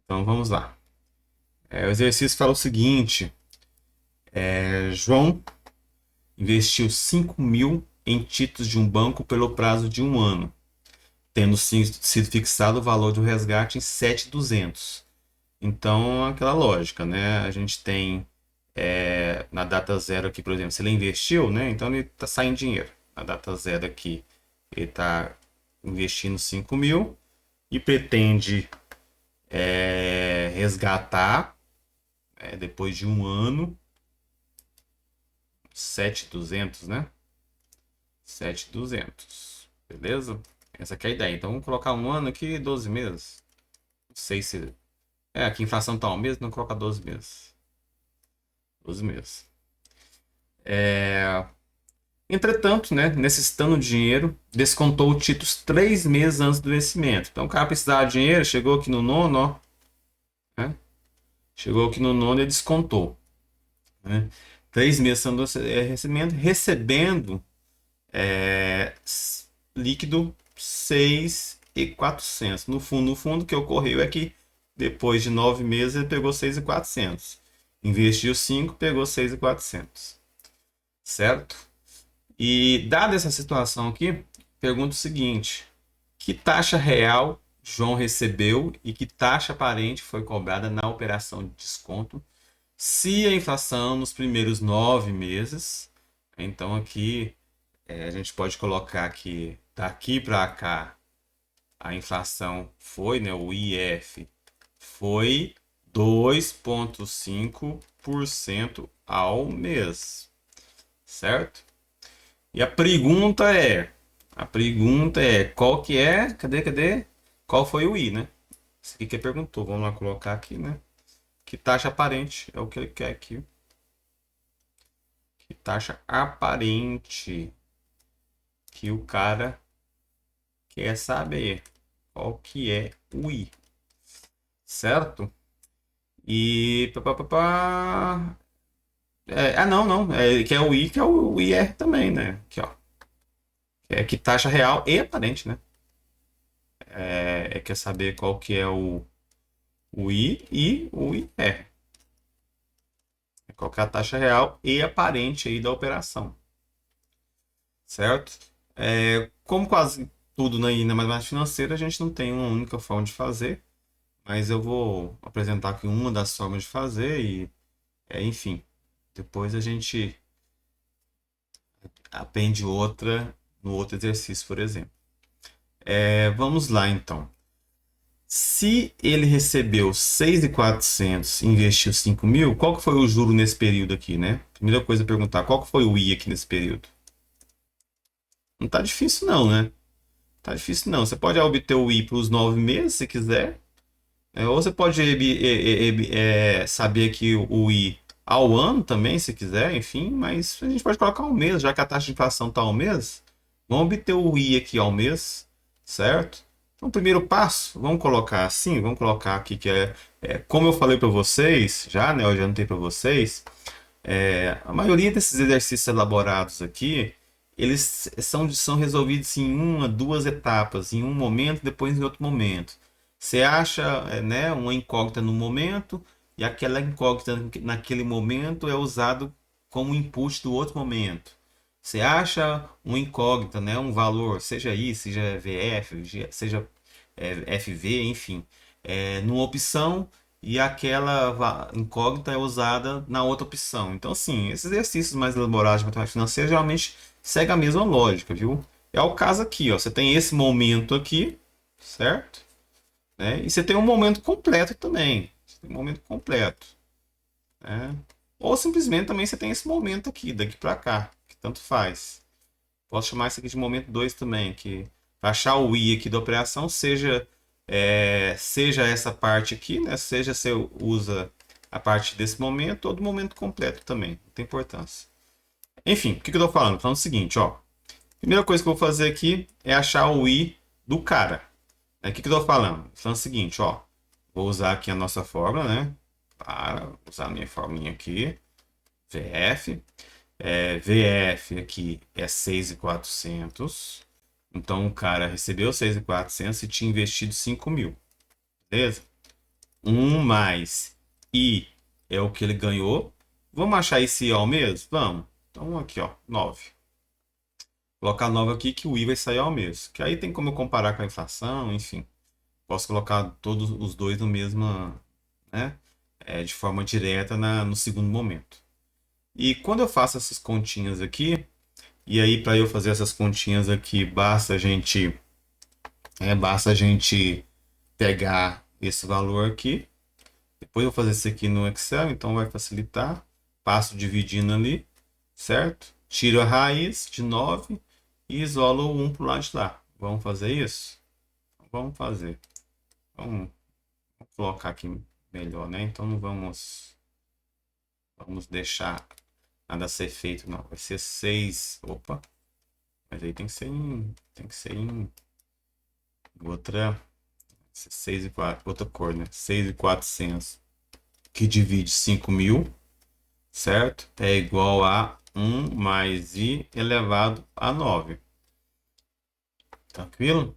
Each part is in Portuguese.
Então vamos lá. O exercício fala o seguinte: João investiu 5.000 em títulos de um banco pelo prazo de um ano, tendo sido fixado o valor do resgate em 7.200. Então, aquela lógica, né? A gente tem na data zero aqui, por exemplo, se ele investiu, né? Então ele está saindo dinheiro. Na data zero aqui, ele está investindo 5.000 e pretende resgatar depois de um ano 7.200, né? 7.200, beleza? Essa aqui é a ideia. Então vamos colocar um ano aqui, 12 meses. Não sei se. Aqui a inflação tá um mês, não coloca 12 meses. 12 meses. Entretanto, né, necessitando de dinheiro, descontou o título 3 meses antes do vencimento. Então o cara precisava de dinheiro, chegou aqui no nono, ó, né? Chegou aqui no nono e descontou, né? 3 meses antes do vencimento, recebendo líquido 6.400. No fundo, o que ocorreu é que depois de 9 meses ele pegou 6.400. Investiu 5, pegou 6.400. Certo? E dada essa situação aqui, pergunta o seguinte: que taxa real João recebeu e que taxa aparente foi cobrada na operação de desconto se a inflação nos primeiros 9 meses. Então aqui a gente pode colocar que daqui para cá a inflação foi, né, o IF foi 2,5% ao mês, certo? E a pergunta é qual que é, cadê? Qual foi o I, né? Isso aqui que ele perguntou, vamos lá colocar aqui, né? Que taxa aparente é o que ele quer aqui. Que taxa aparente que o cara quer saber qual que é o I, certo? E não, não, que é o I, que é o IR também, né? Aqui, ó. Que taxa real e aparente, né? Quer saber qual que é o I e o IR. Qual que é a taxa real e aparente aí da operação, certo? Como quase tudo na matemática financeira, a gente não tem uma única forma de fazer, mas eu vou apresentar aqui uma das formas de fazer e, enfim, depois a gente aprende outra no outro exercício, por exemplo. Vamos lá, então. Se ele recebeu 6.400 e investiu 5.000, qual que foi o juro nesse período aqui, né? Primeira coisa a perguntar, qual que foi o I aqui nesse período? Não tá difícil não, né? Tá difícil não. Você pode obter o I para os 9 meses, se quiser. Ou você pode saber aqui o I ao ano também, se quiser, enfim. Mas a gente pode colocar um mês, já que a taxa de inflação está ao mês. Vamos obter o I aqui ao mês, certo? Então, primeiro passo, vamos colocar assim, vamos colocar aqui que como eu falei para vocês, já, né? Eu já anotei para vocês. A maioria desses exercícios elaborados aqui, eles são resolvidos em uma, duas etapas, em um momento, depois em outro momento. Você acha, né, uma incógnita no momento e aquela incógnita naquele momento é usado como input do outro momento. Você acha uma incógnita, né, um valor, seja I, seja VF, seja FV, enfim, numa opção e aquela incógnita é usada na outra opção. Então, assim, esses exercícios mais elaborados de matemática financeira geralmente seguem a mesma lógica, viu? É o caso aqui, ó. Você tem esse momento aqui, certo? E você tem um momento completo também. Você tem um momento completo, né? Ou simplesmente também você tem esse momento aqui, daqui para cá, que tanto faz. Posso chamar isso aqui de momento 2 também, que para achar o I aqui da operação, seja essa parte aqui, né? Seja você usa a parte desse momento ou do momento completo também, não tem importância. Enfim, o que eu estou falando? Estou falando o seguinte, ó. Primeira coisa que eu vou fazer aqui é achar o I do cara. O que eu estou falando? Estou falando o seguinte, ó. Vou usar aqui a nossa fórmula, né? Para usar a minha formulinha aqui. VF. VF aqui é 6.400. Então o cara recebeu 6.400 e tinha investido 5.000. Beleza? 1 mais I é o que ele ganhou. Vamos achar esse I ao mesmo? Vamos. Então aqui, ó, 9. Colocar 9 aqui que o I vai sair ao mesmo. Que aí tem como eu comparar com a inflação, enfim. Posso colocar todos os dois no mesmo, né? De forma direta no segundo momento. E quando eu faço essas continhas aqui, e aí para eu fazer essas continhas aqui, basta a gente pegar esse valor aqui. Depois eu vou fazer isso aqui no Excel, então vai facilitar. Passo dividindo ali, certo? Tiro a raiz de 9 e isolo o 1 para o lado de lá. Vamos fazer isso? Vamos fazer. Vamos colocar aqui melhor, né? Então não vamos deixar nada ser feito, não. Vai ser 6. Opa. Mas aí tem que ser em outra 6 e 4, outra cor, né? 6.400 que divide 5.000, certo? É igual a 1 mais I elevado a 9. Tranquilo?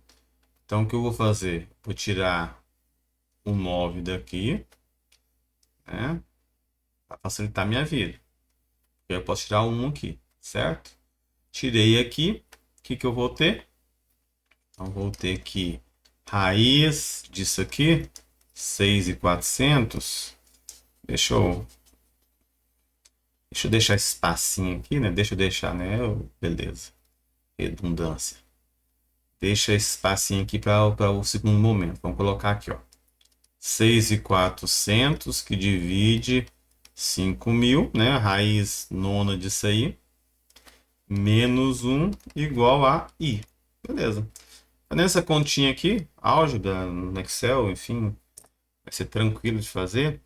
Então o que eu vou fazer? Vou tirar o 9 daqui, né? Para facilitar a minha vida. Eu posso tirar o 1 aqui, certo? Tirei aqui. O que eu vou ter? Então vou ter aqui raiz disso aqui, 6.400. Deixa eu deixar esse espacinho aqui, né? Deixa eu deixar, né? Beleza. Redundância. Deixa esse espacinho aqui para o segundo momento. Vamos colocar aqui, ó. 6.400 que divide 5.000, né? A raiz nona disso aí. Menos 1 igual a I. Beleza. Nessa continha aqui, álgebra no Excel, enfim, vai ser tranquilo de fazer.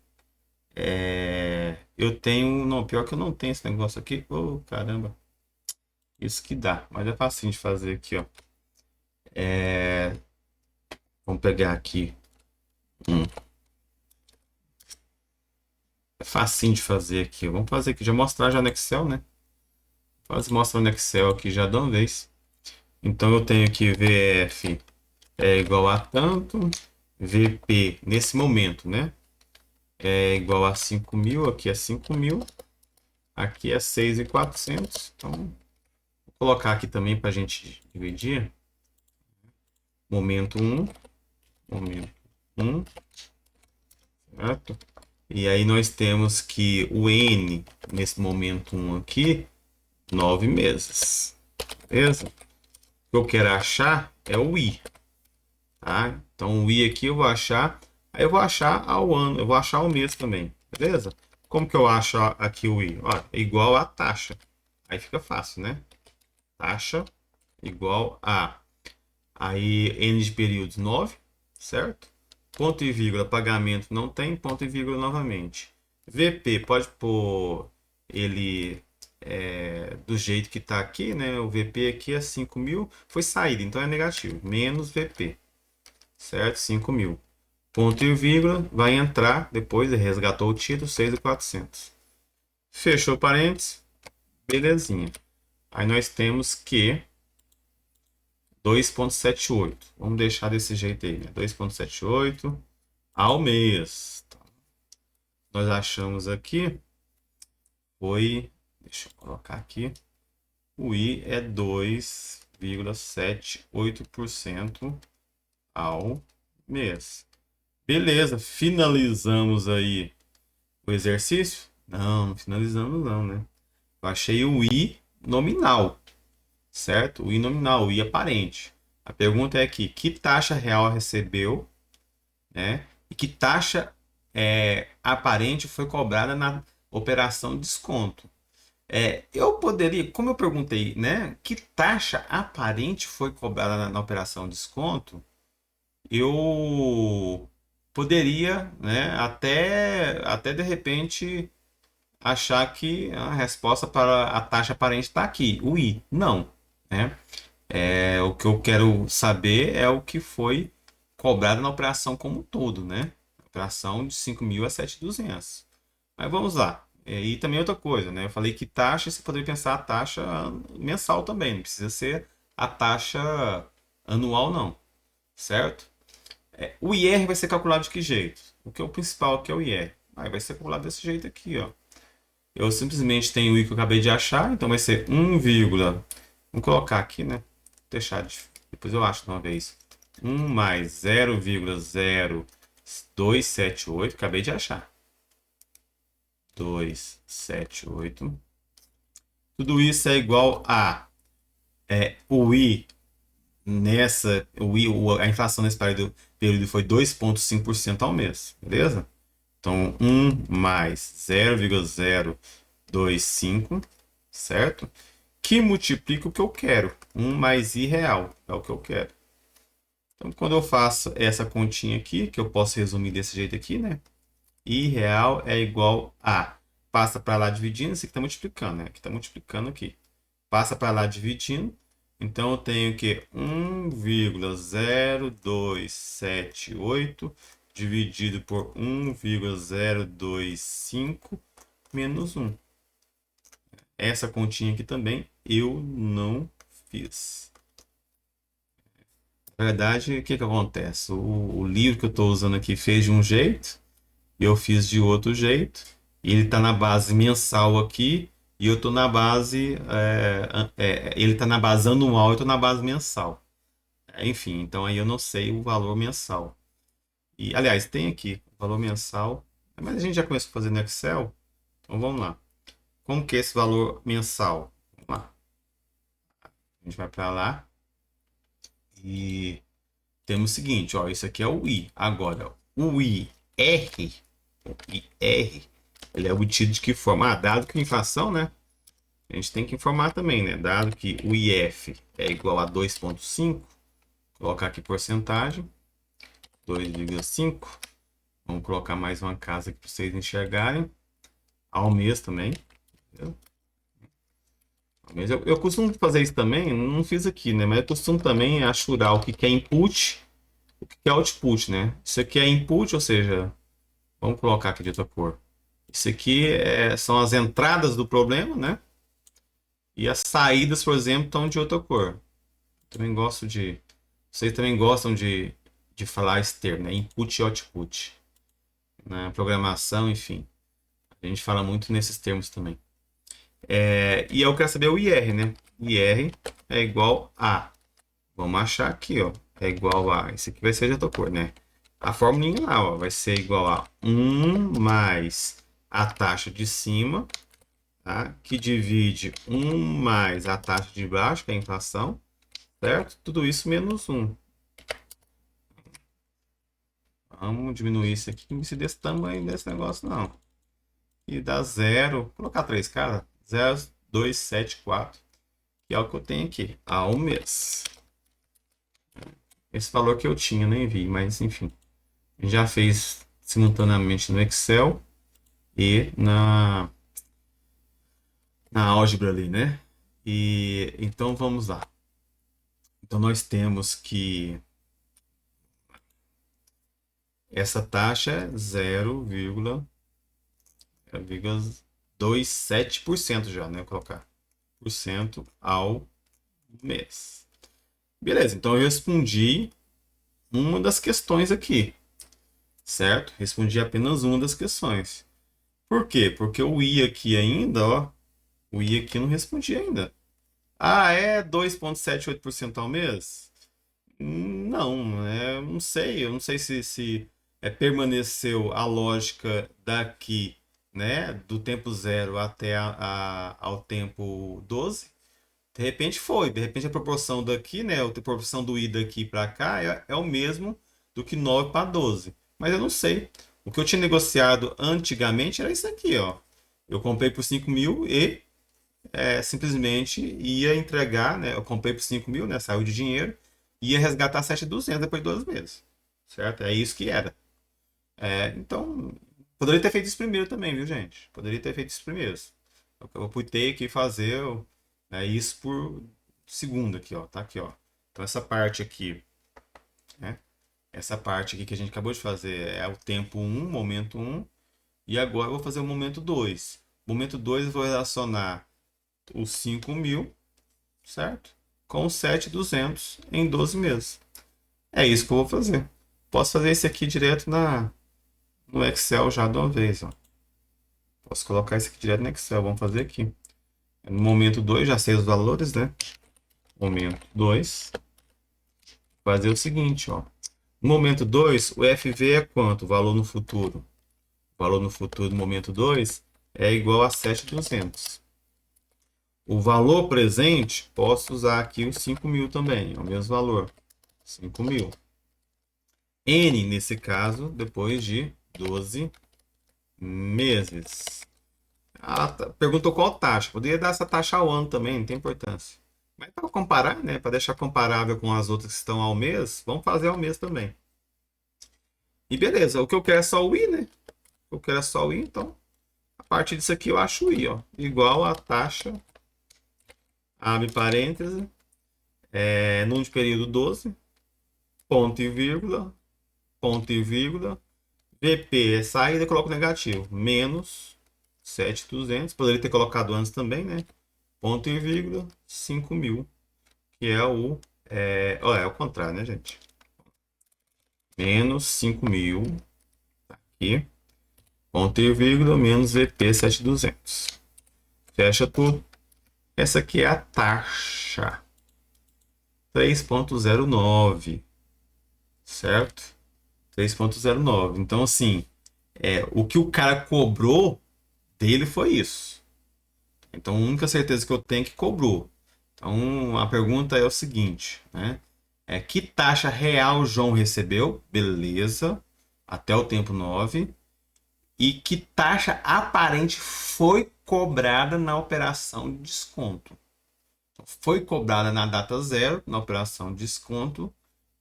Eu tenho, não, pior que eu não tenho esse negócio aqui. Oh, caramba. Isso que dá, mas é fácil de fazer aqui, ó. Vamos pegar aqui. É facinho de fazer aqui. Vamos fazer aqui, já mostrar já no Excel, né? Mostra no Excel aqui já de uma vez. Então eu tenho aqui VF é igual a tanto, VP nesse momento, né? É igual a 5.000, aqui é 5.000, aqui é 6.400. Então, vou colocar aqui também para a gente dividir. Momento 1, momento 1, certo? E aí nós temos que o N, nesse momento 1 aqui, 9 meses. Beleza? O que eu quero achar é o I. Tá? Então o I aqui eu vou achar. Aí eu vou achar ao ano, eu vou achar o mês também. Beleza? Como que eu acho aqui o I? Ó, é igual a taxa. Aí fica fácil, né? Taxa igual a. Aí N de períodos 9, certo? Ponto e vírgula, pagamento não tem, ponto e vírgula novamente. VP, pode pôr ele do jeito que está aqui, né? O VP aqui é 5.000, foi saída, então é negativo. Menos VP, certo? 5.000. Ponto e vírgula, vai entrar, depois resgatou o título, 6.400. Fechou parênteses, belezinha. Aí nós temos que 2.78. Vamos deixar desse jeito aí, né? 2.78 ao mês. Nós achamos aqui, deixa eu colocar aqui, o I é 2,78% ao mês. Beleza, finalizamos aí o exercício? Não, não finalizamos não, né? Eu achei o I nominal, certo? O I nominal, o I aparente. A pergunta é aqui, que taxa real recebeu, né? E que taxa aparente foi cobrada na operação de desconto? Eu poderia, como eu perguntei, né? Que taxa aparente foi cobrada na operação de desconto? Eu poderia, né? Até de repente achar que a resposta para a taxa aparente está aqui, o I. Não, né? O que eu quero saber é o que foi cobrado na operação como um todo, né? Operação de 5.000 a 7.200. Mas vamos lá. E também outra coisa, né? Eu falei que taxa, você poderia pensar a taxa mensal também, não precisa ser a taxa anual, não, certo? O IR vai ser calculado de que jeito? O que é o principal aqui é o IR. Aí vai ser calculado desse jeito aqui, ó. Eu simplesmente tenho o I que eu acabei de achar, então vai ser 1, vamos colocar aqui, né? Deixar de... Depois eu acho de uma vez. 1 mais 0,0278, acabei de achar. 278. Tudo isso é igual a o I a inflação nesse período foi 2,5% ao mês, beleza? Então, 1 mais 0,025, certo? Que multiplica o que eu quero. 1 mais I real é o que eu quero. Então, quando eu faço essa continha aqui, que eu posso resumir desse jeito aqui, né? I real é igual a... Passa para lá dividindo, isso aqui está multiplicando, né? Aqui está multiplicando aqui. Passa para lá dividindo. Então, eu tenho que 1,0278 dividido por 1,025 menos 1. Essa continha aqui também eu não fiz. Na verdade, o que acontece? O livro que eu estou usando aqui fez de um jeito, e eu fiz de outro jeito. E ele está na base mensal aqui, e eu estou na base... ele está na base anual e eu estou na base mensal. Enfim, então aí eu não sei o valor mensal. E, aliás, tem aqui o valor mensal, mas a gente já começou a fazer no Excel, então vamos lá. Como que é esse valor mensal? Vamos lá. A gente vai para lá e temos o seguinte, ó, isso aqui é o I. Agora, o IR, ele é obtido de que forma? Dado que a inflação, né? A gente tem que informar também, né? Dado que o IF é igual a 2,5, colocar aqui porcentagem, 2,5. Vamos colocar mais uma casa aqui para vocês enxergarem. Ao mês também. Entendeu? Mas eu costumo fazer isso também, não fiz aqui, né? Mas eu costumo também achurar o que é input, o que é output, né? Isso aqui é input, ou seja, vamos colocar aqui de outra cor. Isso aqui são as entradas do problema, né? E as saídas, por exemplo, estão de outra cor. Também gosto de... Vocês também gostam de falar esse termo, né? Input e output. Na programação, enfim. A gente fala muito nesses termos também. E eu quero saber o IR, né? IR é igual a... Vamos achar aqui, ó. É igual a... Esse aqui vai ser de outra cor, né? A formulinha lá, ó, vai ser igual a 1 mais a taxa de cima, tá? Que divide 1 mais a taxa de baixo, que é a inflação, certo? Tudo isso menos 1. Vamos diminuir isso aqui, não precisa desse tamanho desse negócio, não. E dá 0, vou colocar 3, cara. 0,274, que é o que eu tenho aqui, ao mês. Esse valor que eu tinha, nem vi, mas enfim. A gente já fez simultaneamente no Excel e na álgebra ali, né? E então vamos lá. Então nós temos que essa taxa é 0,27% já, né? Vou colocar por cento ao mês. Beleza, então eu respondi uma das questões aqui, certo? Respondi apenas uma das questões. Por quê? Porque o I aqui ainda, ó, o I aqui eu não respondi ainda. Ah, é 2,78% ao mês? Não, não sei. Eu não sei se permaneceu a lógica daqui, né, do tempo zero até ao tempo 12. De repente foi. De repente a proporção daqui, né, a proporção do I daqui para cá é o mesmo do que 9 para 12. Mas eu não sei. O que eu tinha negociado antigamente era isso aqui, ó. Eu comprei por 5 mil e simplesmente ia entregar, né? Eu comprei por 5 mil, né? Saiu de dinheiro. Ia resgatar 7.200 depois de 2 meses. Certo? É isso que era. Então, poderia ter feito isso primeiro também, viu, gente? Poderia ter feito isso primeiro. Eu vou ter que fazer isso por segundo aqui, ó. Tá aqui, ó. Então, essa parte aqui, né? Essa parte aqui que a gente acabou de fazer é o tempo 1, momento 1. E agora eu vou fazer o momento 2. Momento 2 eu vou relacionar os 5 mil, certo? Com os 7.200 em 12 meses. É isso que eu vou fazer. posso fazer isso aqui direto no Excel já de uma vez, ó. Posso colocar isso aqui direto no Excel. Vamos fazer aqui. No momento 2 já sei os valores, né? Momento 2. Fazer o seguinte, ó. No momento 2, o FV é quanto? O valor no futuro. O valor no futuro do momento 2 é igual a 7.200. O valor presente, posso usar aqui os 5.000 também. É o mesmo valor. 5.000. N, nesse caso, depois de 12 meses. Perguntou qual taxa. Poderia dar essa taxa ao ano também, não tem importância. Mas para comparar, né? Para deixar comparável com as outras que estão ao mês, vamos fazer ao mês também. E beleza, o que eu quero é só o I, né? O que eu quero é só o I, então a partir disso aqui eu acho o I, ó. Igual a taxa, abre parêntese, número de período 12, ponto e vírgula, VP é saída, eu coloco negativo, menos 7.200, poderia ter colocado antes também, né? Ponto e vírgula, 5.000, que é é o contrário, né, gente? Menos 5.000, aqui, ponto e vírgula, menos VP 7.200. Fecha tudo. Essa aqui é a taxa. 3.09, certo? 3.09. Então, assim, o que o cara cobrou dele foi isso. Então, a única certeza que eu tenho é que cobrou. Então, a pergunta é o seguinte, né? Que taxa real o João recebeu? Beleza. Até o tempo 9. E que taxa aparente foi cobrada na operação de desconto? Então, foi cobrada na data zero, na operação de desconto,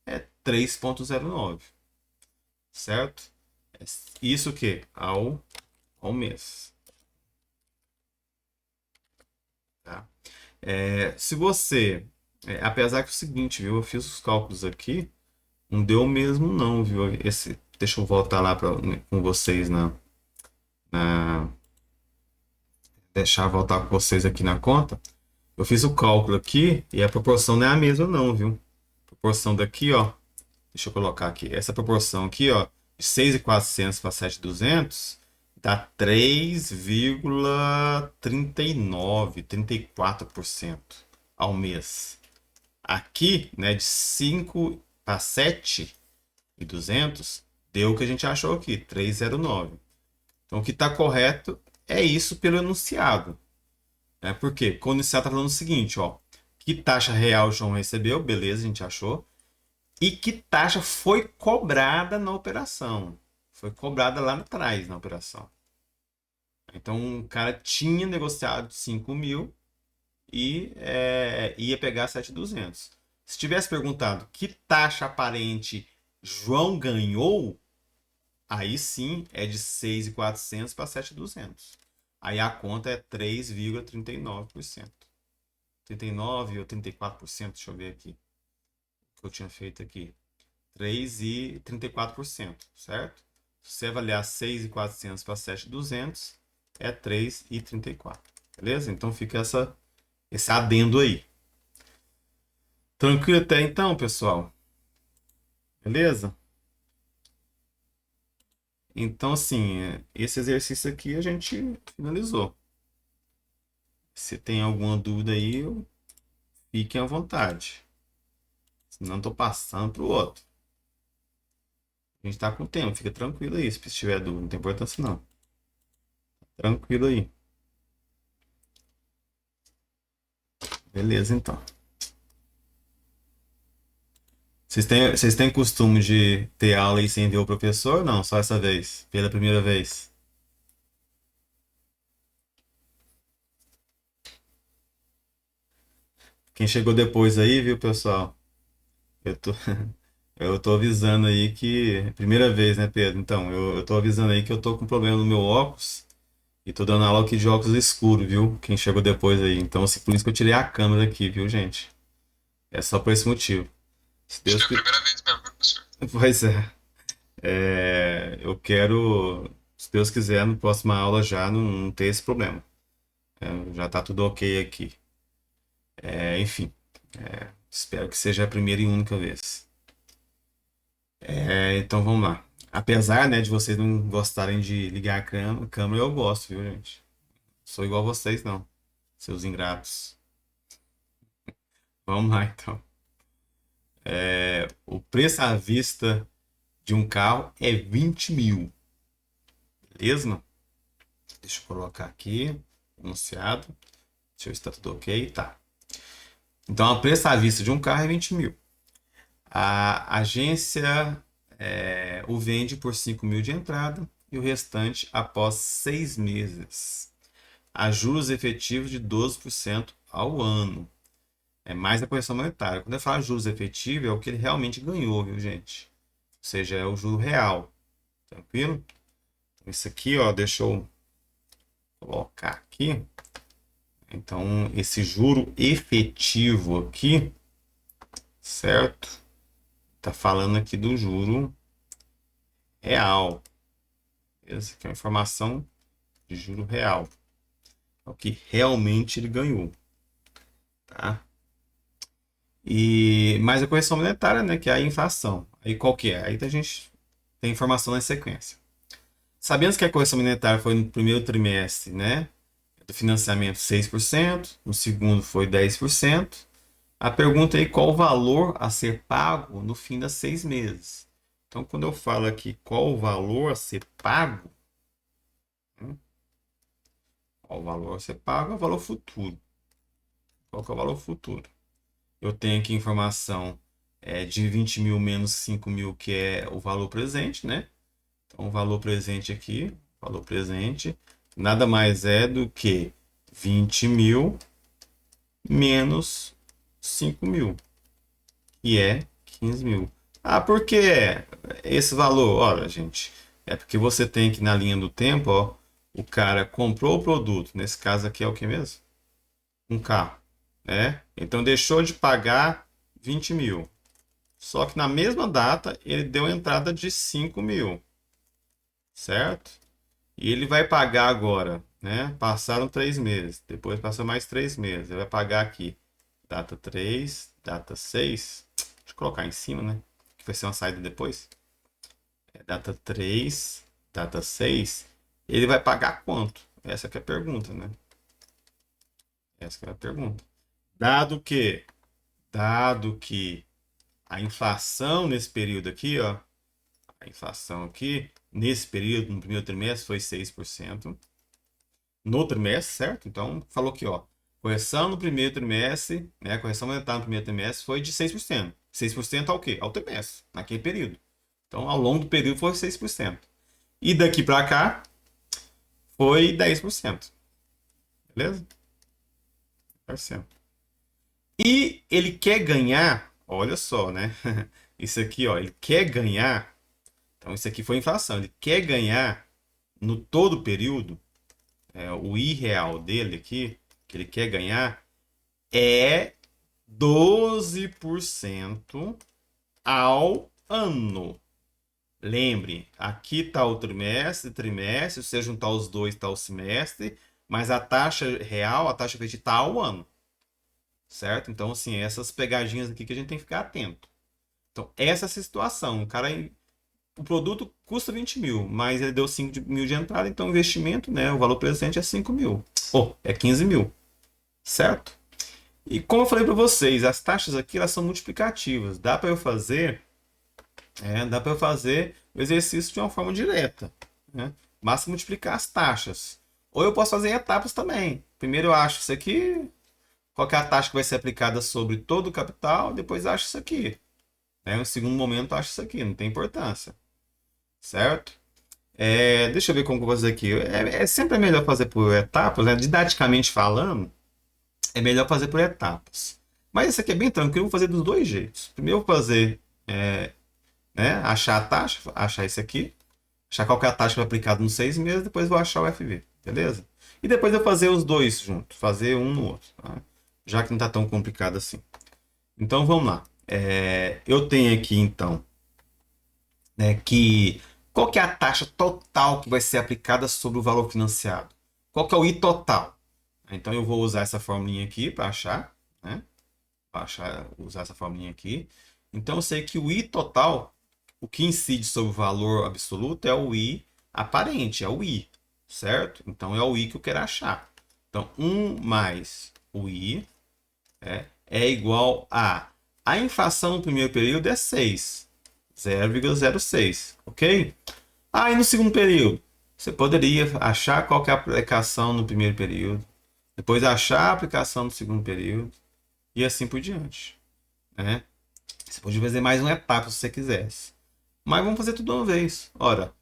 é 3.09. Certo? Isso que? Ao mês. Tá? Se você. Apesar que é o seguinte, viu? Eu fiz os cálculos aqui. Não deu mesmo, não, viu? Deixa eu voltar lá com vocês na. Deixar eu voltar com vocês aqui na conta. Eu fiz o cálculo aqui e a proporção não é a mesma, não, viu? A proporção daqui, ó. Deixa eu colocar aqui. Essa proporção aqui, ó, de 6.400 para 7.200 dá 3,39, 34% ao mês. Aqui, né, de 5 para 7.200 deu o que a gente achou aqui, 3,09. Então, o que está correto é isso pelo enunciado. Por quê? Porque o enunciado está falando o seguinte, ó. Que taxa real o João recebeu? Beleza, a gente achou. E que taxa foi cobrada na operação? Foi cobrada lá atrás na operação. Então, o cara tinha negociado 5.000 e ia pegar 7.200. Se tivesse perguntado que taxa aparente João ganhou, aí sim é de 6.400 para 7.200. Aí a conta é 3,39%. 39 ou 34%, deixa eu ver aqui. O que eu tinha feito aqui. 3,34%, certo? Se você avaliar 6.400 para 7.200, é 3,34. Beleza? Então fica esse adendo aí. Tranquilo até então, pessoal? Beleza? Então, assim, esse exercício aqui a gente finalizou. Se tem alguma dúvida aí, fiquem à vontade. Senão, estou passando para o outro. A gente está com tempo, fica tranquilo aí. Se tiver dúvida, não tem importância não. Tranquilo aí. Beleza, então. Vocês têm costume de ter aula e sem ver o professor? Não, só essa vez, pela primeira vez. Quem chegou depois aí, viu, pessoal? Eu tô, eu tô avisando aí que. Primeira vez, né, Pedro? Então, eu tô avisando aí que eu tô com problema no meu óculos e tô dando aula aqui de óculos escuro, viu? Quem chegou depois aí. Então, assim, por isso que eu tirei a câmera aqui, viu, gente? É só por esse motivo. Se Deus Acho que é a primeira vez mesmo, professor. Pois é. Eu quero, se Deus quiser, na próxima aula já não ter esse problema. Já tá tudo ok aqui. Enfim, espero que seja a primeira e única vez. Então vamos lá. Apesar, né, de vocês não gostarem de ligar a câmera, eu gosto, viu, gente? Sou igual a vocês, não. Seus ingratos. Vamos lá, então. O preço à vista de um carro é 20 mil. Beleza? Deixa eu colocar aqui. Anunciado. Deixa eu ver se tá tudo ok. Tá. Então, o preço à vista de um carro é 20 mil. A agência o vende por 5 mil de entrada e o restante após 6 meses. A juros efetivos de 12% ao ano. É mais a correção monetária. Quando eu falo juros efetivos, é o que ele realmente ganhou, viu, gente? Ou seja, é o juro real. Tranquilo? Isso aqui, ó, deixa eu colocar aqui. Então, esse juro efetivo aqui, certo? Tá falando aqui do juro real. Essa aqui é uma informação de juro real. É o que realmente ele ganhou, tá? E mais a correção monetária, né, que é a inflação. Aí qual que é? Aí a gente tem informação na sequência. Sabendo que a correção monetária foi no primeiro trimestre, né, do financiamento 6%, no segundo foi 10%. A pergunta é qual o valor a ser pago no fim das 6 meses. Então, quando eu falo aqui qual o valor a ser pago, né, qual o valor a ser pago é o valor futuro. Qual que é o valor futuro? Eu tenho aqui informação de 20 mil menos 5 mil, que é o valor presente, né? Então, o valor presente aqui, valor presente, nada mais é do que 20 mil menos 5 mil, que é 15 mil. Ah, por que esse valor? Olha, gente, é porque você tem que na linha do tempo, ó, o cara comprou o produto, nesse caso aqui é o que mesmo? Um carro, né? Então deixou de pagar 20 mil. Só que na mesma data ele deu entrada de 5 mil, certo? E ele vai pagar agora, né? Passaram 3 meses, depois passou mais 3 meses. Ele vai pagar aqui, data 3, data 6. Deixa eu colocar em cima, né? Que vai ser uma saída depois. Data 3, data 6. Ele vai pagar quanto? Essa que é a pergunta, né? Essa que é a pergunta. Dado que a inflação nesse período aqui, ó, a inflação aqui, nesse período, no primeiro trimestre, foi 6%. No trimestre, certo? Então, falou aqui, ó, correção no primeiro trimestre, né, a correção monetária no primeiro trimestre foi de 6%. 6% ao quê? Ao trimestre, naquele período. Então, ao longo do período foi 6%. E daqui para cá, foi 10%. Beleza? 10%. E ele quer ganhar, olha só, né? Isso aqui, ó, ele quer ganhar. Então, isso aqui foi inflação. Ele quer ganhar no todo o período, o I real dele aqui, que ele quer ganhar, é 12% ao ano. Lembre, aqui está o trimestre, se você juntar os dois, está o semestre, mas a taxa real, a taxa efetiva está ao ano. Certo? Então, assim, essas pegadinhas aqui que a gente tem que ficar atento. Então, essa é a situação. O produto custa 20 mil, mas ele deu 5 mil de entrada, então o investimento, né, o valor presente é 5 mil. Ou é 15 mil. Certo? E como eu falei para vocês, as taxas aqui elas são multiplicativas. Dá para eu fazer o exercício de uma forma direta, né? Basta multiplicar as taxas. Ou eu posso fazer em etapas também. Primeiro eu acho isso aqui, qual que é a taxa que vai ser aplicada sobre todo o capital, depois acho isso aqui. Né? No segundo momento acho isso aqui, não tem importância. Certo? Deixa eu ver como que eu vou fazer aqui. Sempre melhor fazer por etapas, né? Didaticamente falando, é melhor fazer por etapas. Mas isso aqui é bem tranquilo, eu vou fazer dos dois jeitos. Primeiro eu vou fazer, né, achar a taxa, achar isso aqui, achar qual que é a taxa que vai aplicada nos 6 meses, depois vou achar o FV, beleza? E depois eu fazer os dois juntos, fazer um no outro, tá? Já que não está tão complicado assim. Então vamos lá. Eu tenho aqui então, né, que qual que é a taxa total que vai ser aplicada sobre o valor financiado? Qual que é o I total? Então eu vou usar essa formulinha aqui para achar, né? Para achar, usar essa formulinha aqui. Então eu sei que o I total, o que incide sobre o valor absoluto é o I aparente, é o I, certo? Então é o I que eu quero achar. Então 1 mais o I é igual a inflação no primeiro período é 6, 0,06, ok? Aí no segundo período, você poderia achar qual que é a aplicação no primeiro período, depois achar a aplicação no segundo período e assim por diante, né? Você pode fazer mais uma etapa se você quisesse. Mas vamos fazer tudo de uma vez. Ora,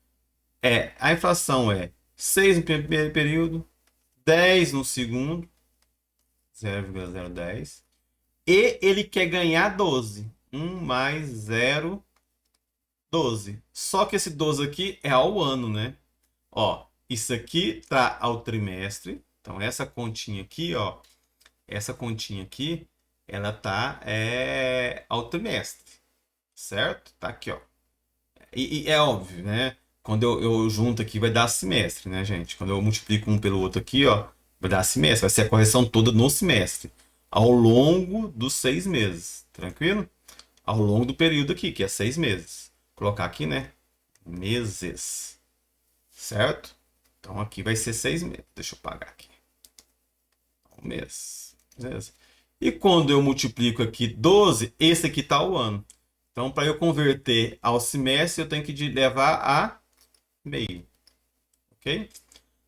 a inflação é 6 no primeiro período, 10 no segundo, 0,010. E ele quer ganhar 12. 1 mais 0, 12. Só que esse 12 aqui é ao ano, né? Ó, isso aqui tá ao trimestre. Então, essa continha aqui, ó. Essa continha aqui, ela tá ao trimestre. Certo? Tá aqui, ó. E é óbvio, né? Quando eu junto aqui, vai dar semestre, né, gente? Quando eu multiplico um pelo outro aqui, ó, vai dar semestre. Vai ser a correção toda no semestre. Ao longo dos 6 meses. Tranquilo? Ao longo do período aqui, que é 6 meses. Vou colocar aqui, né? Meses. Certo? Então aqui vai ser 6 meses. Deixa eu pagar aqui. Um mês. Beleza? E quando eu multiplico aqui 12, esse aqui está o ano. Então, para eu converter ao semestre, eu tenho que levar a meio. Ok?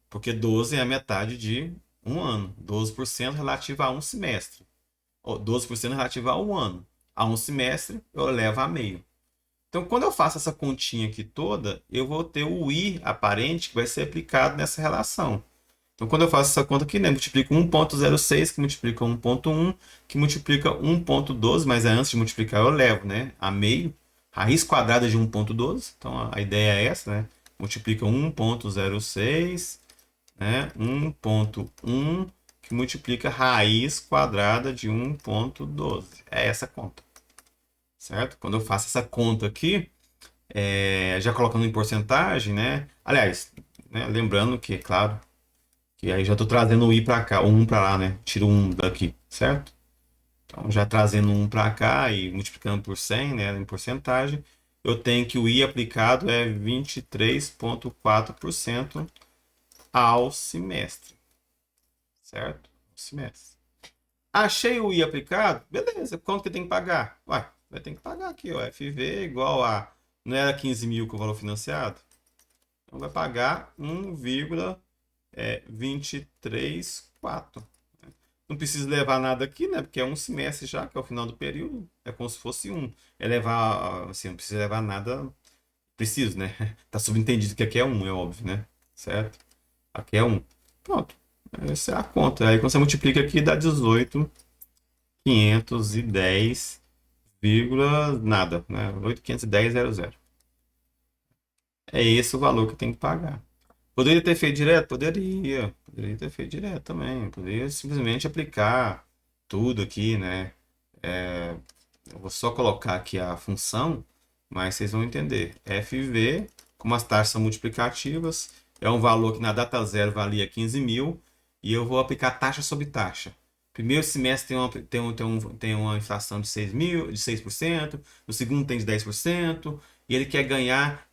Porque 12 é a metade de um ano. 12% relativo a um semestre. Ou 12% relativo a um ano. A um semestre, eu levo a meio. Então, quando eu faço essa continha aqui toda, eu vou ter o I aparente que vai ser aplicado nessa relação. Então, quando eu faço essa conta aqui, né, multiplico 1,06, que multiplica 1,1, que multiplica 1,12, mas antes de multiplicar eu levo, né, a meio, raiz quadrada de 1,12. Então, a ideia é essa, né? Multiplica 1,06, né, 1,1, que multiplica raiz quadrada de 1,12. É essa conta, certo? Quando eu faço essa conta aqui, já colocando em porcentagem, né? Aliás, né, lembrando que, claro, que aí já estou trazendo o i para cá, o 1 para lá, né? Tiro um daqui, certo? Então, já trazendo um para cá e multiplicando por 100, né, em porcentagem, eu tenho que o i aplicado é 23,4% ao semestre, certo? Ao semestre. Achei o i aplicado, beleza, quanto que tem que pagar? Ué, vai ter que pagar aqui, ó, FV igual a, não era 15 mil com o valor financiado? Então vai pagar 1,234. Não precisa levar nada aqui, né? Porque é um semestre já, que é o final do período. É como se fosse um. É levar, assim, não precisa levar nada. Preciso, né? Tá subentendido que aqui é um, é óbvio, né? Certo? Aqui é um. Pronto. Essa é a conta. Aí quando você multiplica aqui, dá 18.510, nada, né? 8.510,00. É esse o valor que eu tenho que pagar. Poderia ter feito direto? Poderia. Poderia ter feito direto também. Poderia simplesmente aplicar tudo aqui, né? Eu vou só colocar aqui a função, mas vocês vão entender. FV, como as taxas são multiplicativas, é um valor que na data zero valia 15 mil, e eu vou aplicar taxa sobre taxa. Primeiro semestre tem uma inflação de 6 mil, de 6%, no segundo tem de 10%, e ele quer ganhar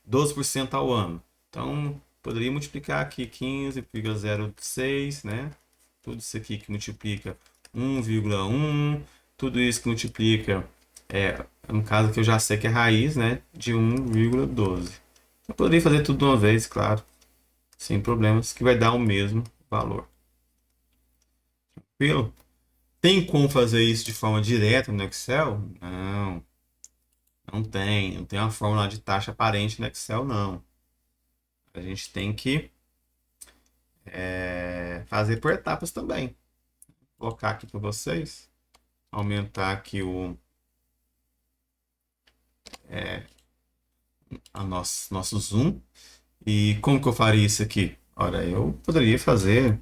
12% ao ano. Então, poderia multiplicar aqui 15,06, né? Tudo isso aqui que multiplica 1,1, tudo isso que multiplica, no caso que eu já sei que é raiz, né? De 1,12. Eu poderia fazer tudo de uma vez, claro, sem problemas, que vai dar o mesmo valor. Tranquilo? Tem como fazer isso de forma direta no Excel? Não, não tem. Não tem uma fórmula de taxa aparente no Excel, não. A gente tem que fazer por etapas também. Vou colocar aqui para vocês. Aumentar aqui nosso zoom. E como que eu faria isso aqui? Ora, eu poderia fazer,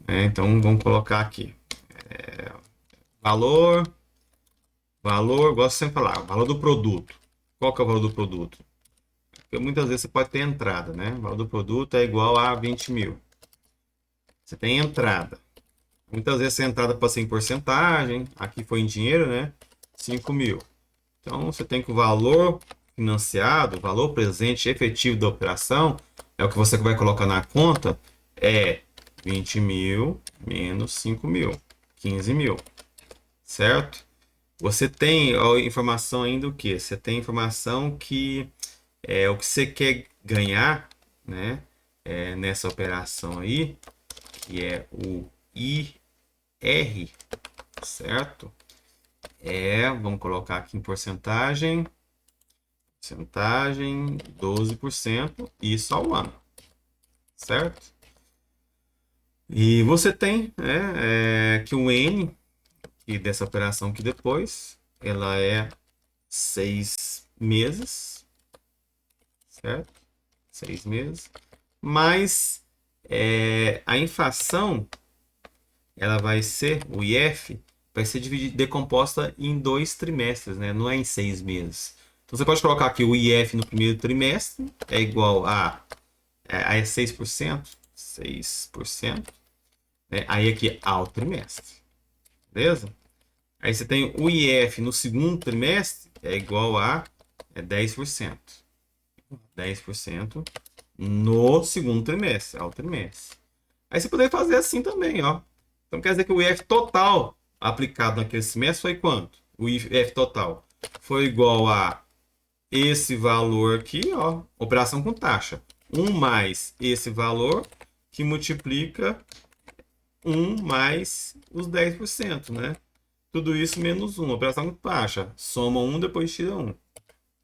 né? Então vamos colocar aqui. Valor, gosto sempre de falar, valor do produto. Qual que é o valor do produto? Porque muitas vezes você pode ter entrada, né? O valor do produto é igual a 20 mil. Você tem entrada. Muitas vezes essa entrada pode ser em porcentagem. Aqui foi em dinheiro, né? 5 mil. Então, você tem que o valor financiado, o valor presente efetivo da operação, é o que você vai colocar na conta, é 20 mil menos 5 mil, 15 mil, certo? Você tem a informação ainda o que? Você tem informação que é o que você quer ganhar, né? Nessa operação aí, que é o IR, certo? Vamos colocar aqui em porcentagem 12%, isso ao ano, certo? E você tem, que o N, e dessa operação aqui depois, ela é 6 meses, certo? 6 meses. Mas a inflação, ela vai ser, o IF, vai ser decomposta em 2 trimestres, né? Não é em 6 meses. Então você pode colocar aqui o IF no primeiro trimestre, é igual a 6%, 6%, né? Aí aqui ao trimestre, beleza? Aí você tem o IF no segundo trimestre, é igual a 10%. 10% no segundo trimestre, ao trimestre. Aí você poderia fazer assim também, ó. Então quer dizer que o IF total aplicado naquele semestre foi quanto? O IF total foi igual a esse valor aqui, ó, operação com taxa. 1 mais esse valor que multiplica 1 mais os 10%, né? Tudo isso menos 1, operação com taxa. Soma 1, depois tira 1.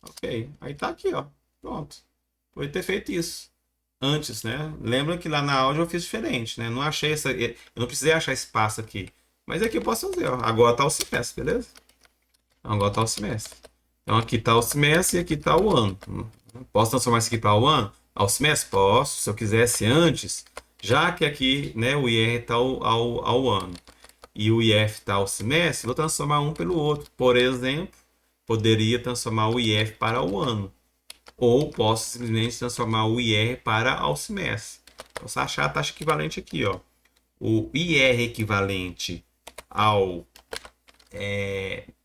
Ok, aí tá aqui, ó. Pronto. Pode ter feito isso antes, né? Lembra que lá na aula eu fiz diferente, né? Não achei eu não precisei achar espaço aqui. Mas aqui eu posso fazer, ó. Agora tá o semestre, beleza? Então, agora tá o semestre. Então aqui tá o semestre e aqui tá o ano. Posso transformar isso aqui para o ano? Ao semestre? Posso. Se eu quisesse antes, já que aqui, né, o IR tá ao ano e o IF tá ao semestre, vou transformar um pelo outro. Por exemplo, poderia transformar o IF para o ano. Ou posso simplesmente transformar o IR para ao semestre. Posso achar a taxa equivalente aqui, ó. O IR equivalente ao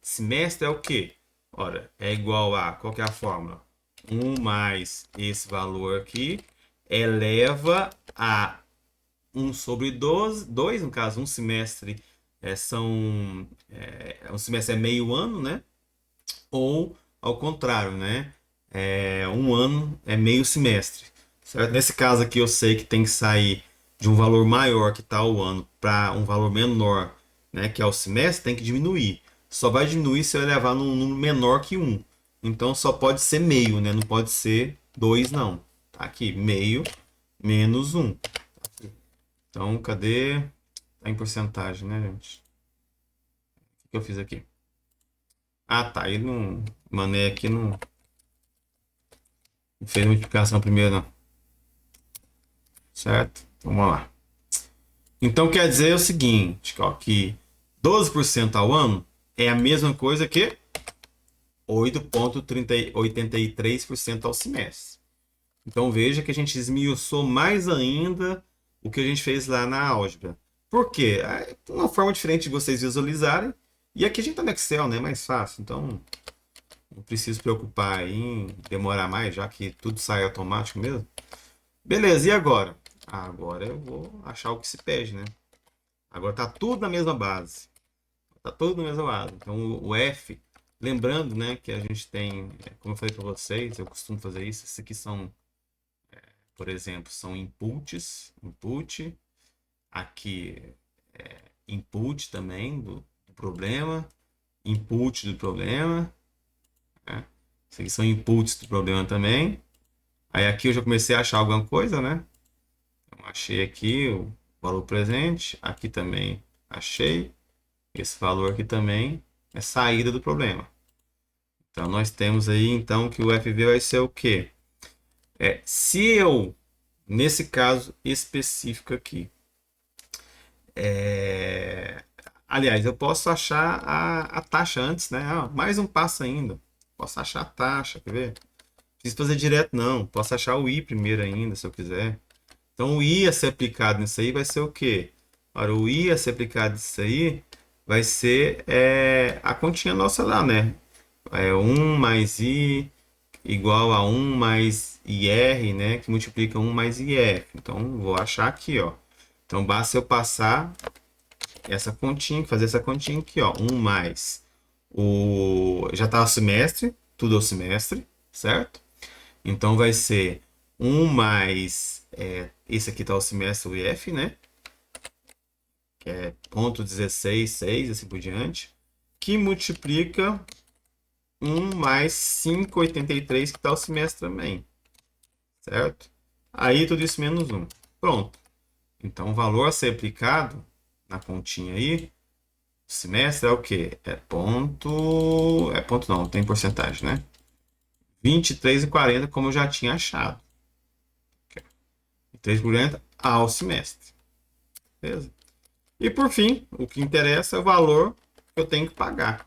semestre é o quê? Ora, é igual a, qual que é a fórmula? 1 mais esse valor aqui eleva a 1 sobre 12, 2, no caso, um semestre um semestre é meio ano, né? Ou ao contrário, né? Um ano é meio semestre, certo? Nesse caso aqui eu sei que tem que sair de um valor maior que está o ano para um valor menor, né? Que é o semestre, tem que diminuir. Só vai diminuir se eu levar num número menor que 1. Então só pode ser meio, né? Não pode ser 2, não. Tá aqui, meio menos 1. Então, cadê? Tá em porcentagem, né, gente? O que eu fiz aqui? Ah, tá. Aí não. Mané aqui não fez multiplicação primeiro, não. Certo? Vamos lá. Então quer dizer o seguinte, ó, que 12% ao ano é a mesma coisa que 8,83% ao semestre. Então veja que a gente esmiuçou mais ainda o que a gente fez lá na álgebra. Por quê? É uma forma diferente de vocês visualizarem. E aqui a gente está no Excel, né? Mais fácil. Então não preciso preocupar em demorar mais, já que tudo sai automático mesmo. Beleza, e agora? Agora eu vou achar o que se pede, né? Agora tá tudo na mesma base. Tá tudo na mesma base. Então o F, lembrando, né, que a gente tem, como eu falei para vocês, eu costumo fazer isso. Esses aqui são, por exemplo, são input. Aqui input também do problema, input do problema, né? Esses aqui são inputs do problema também. Aí aqui eu já comecei a achar alguma coisa, né? Então, achei aqui o valor presente, aqui também achei. Esse valor aqui também é saída do problema. Então nós temos aí então que o FV vai ser o quê? Se eu, nesse caso específico aqui, aliás, eu posso achar a taxa antes, né? Mais um passo ainda. Posso achar a taxa, quer ver? Não preciso fazer direto, não. Posso achar o I primeiro ainda, se eu quiser. Então, o I a ser aplicado nisso aí vai ser o quê? Ora, o I a ser aplicado nisso aí vai ser a continha nossa lá, né? é 1 mais I igual a 1 mais IR, né? Que multiplica 1 mais IF. Então, vou achar aqui, ó. Então, basta eu passar essa continha, fazer essa continha aqui, ó. 1 mais o... Já tá o semestre, tudo é o semestre, certo? Então, vai ser 1 mais... esse aqui tá o semestre, o IF, né? Que é 0,166, assim por diante. Que multiplica 1 mais 5,83, que tá o semestre também, certo? Aí tudo isso menos 1. Pronto. Então o valor a ser aplicado na continha aí, semestre é o quê? É ponto. É ponto não, tem porcentagem, né? 23,40, como eu já tinha achado. 3,40 ao semestre. Beleza? E por fim, o que interessa é o valor que eu tenho que pagar.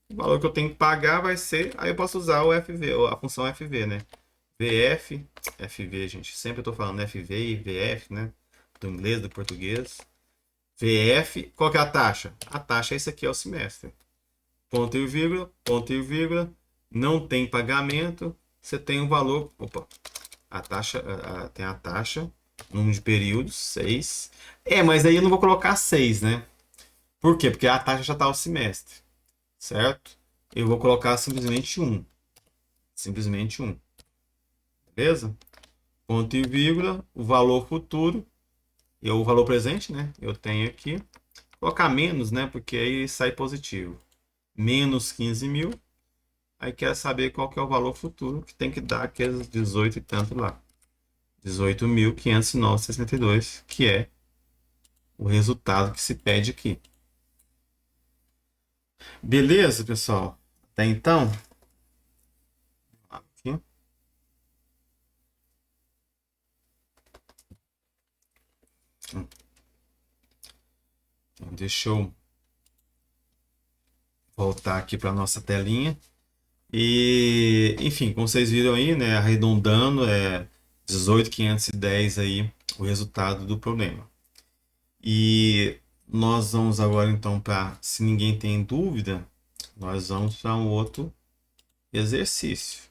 O valor que eu tenho que pagar vai ser. Aí eu posso usar o FV, a função FV, né? VF, FV, gente. Sempre eu tô falando FV e VF, né? Do inglês, do português. VF, qual que é a taxa? A taxa é isso aqui, é o semestre. Ponto e vírgula, ponto e vírgula. Não tem pagamento. Você tem um valor. Opa, a taxa, tem a taxa. Número de períodos, 6. Mas aí eu não vou colocar 6, né? Por quê? Porque a taxa já está ao semestre, certo? Eu vou colocar simplesmente 1. Simplesmente 1. Beleza? Ponto e vírgula, o valor futuro e o valor presente, né? Eu tenho aqui. Vou colocar menos, né? Porque aí sai positivo. Menos 15 mil. Aí quer saber qual que é o valor futuro, que tem que dar aqueles 18 e tanto lá. 18.509,62, que é o resultado que se pede aqui. Beleza, pessoal? Até então. Aqui. Então, deixa eu voltar aqui para nossa telinha. E, enfim, como vocês viram aí, né, arredondando, 18.510 aí o resultado do problema. E nós vamos agora então para, se ninguém tem dúvida, nós vamos para um outro exercício.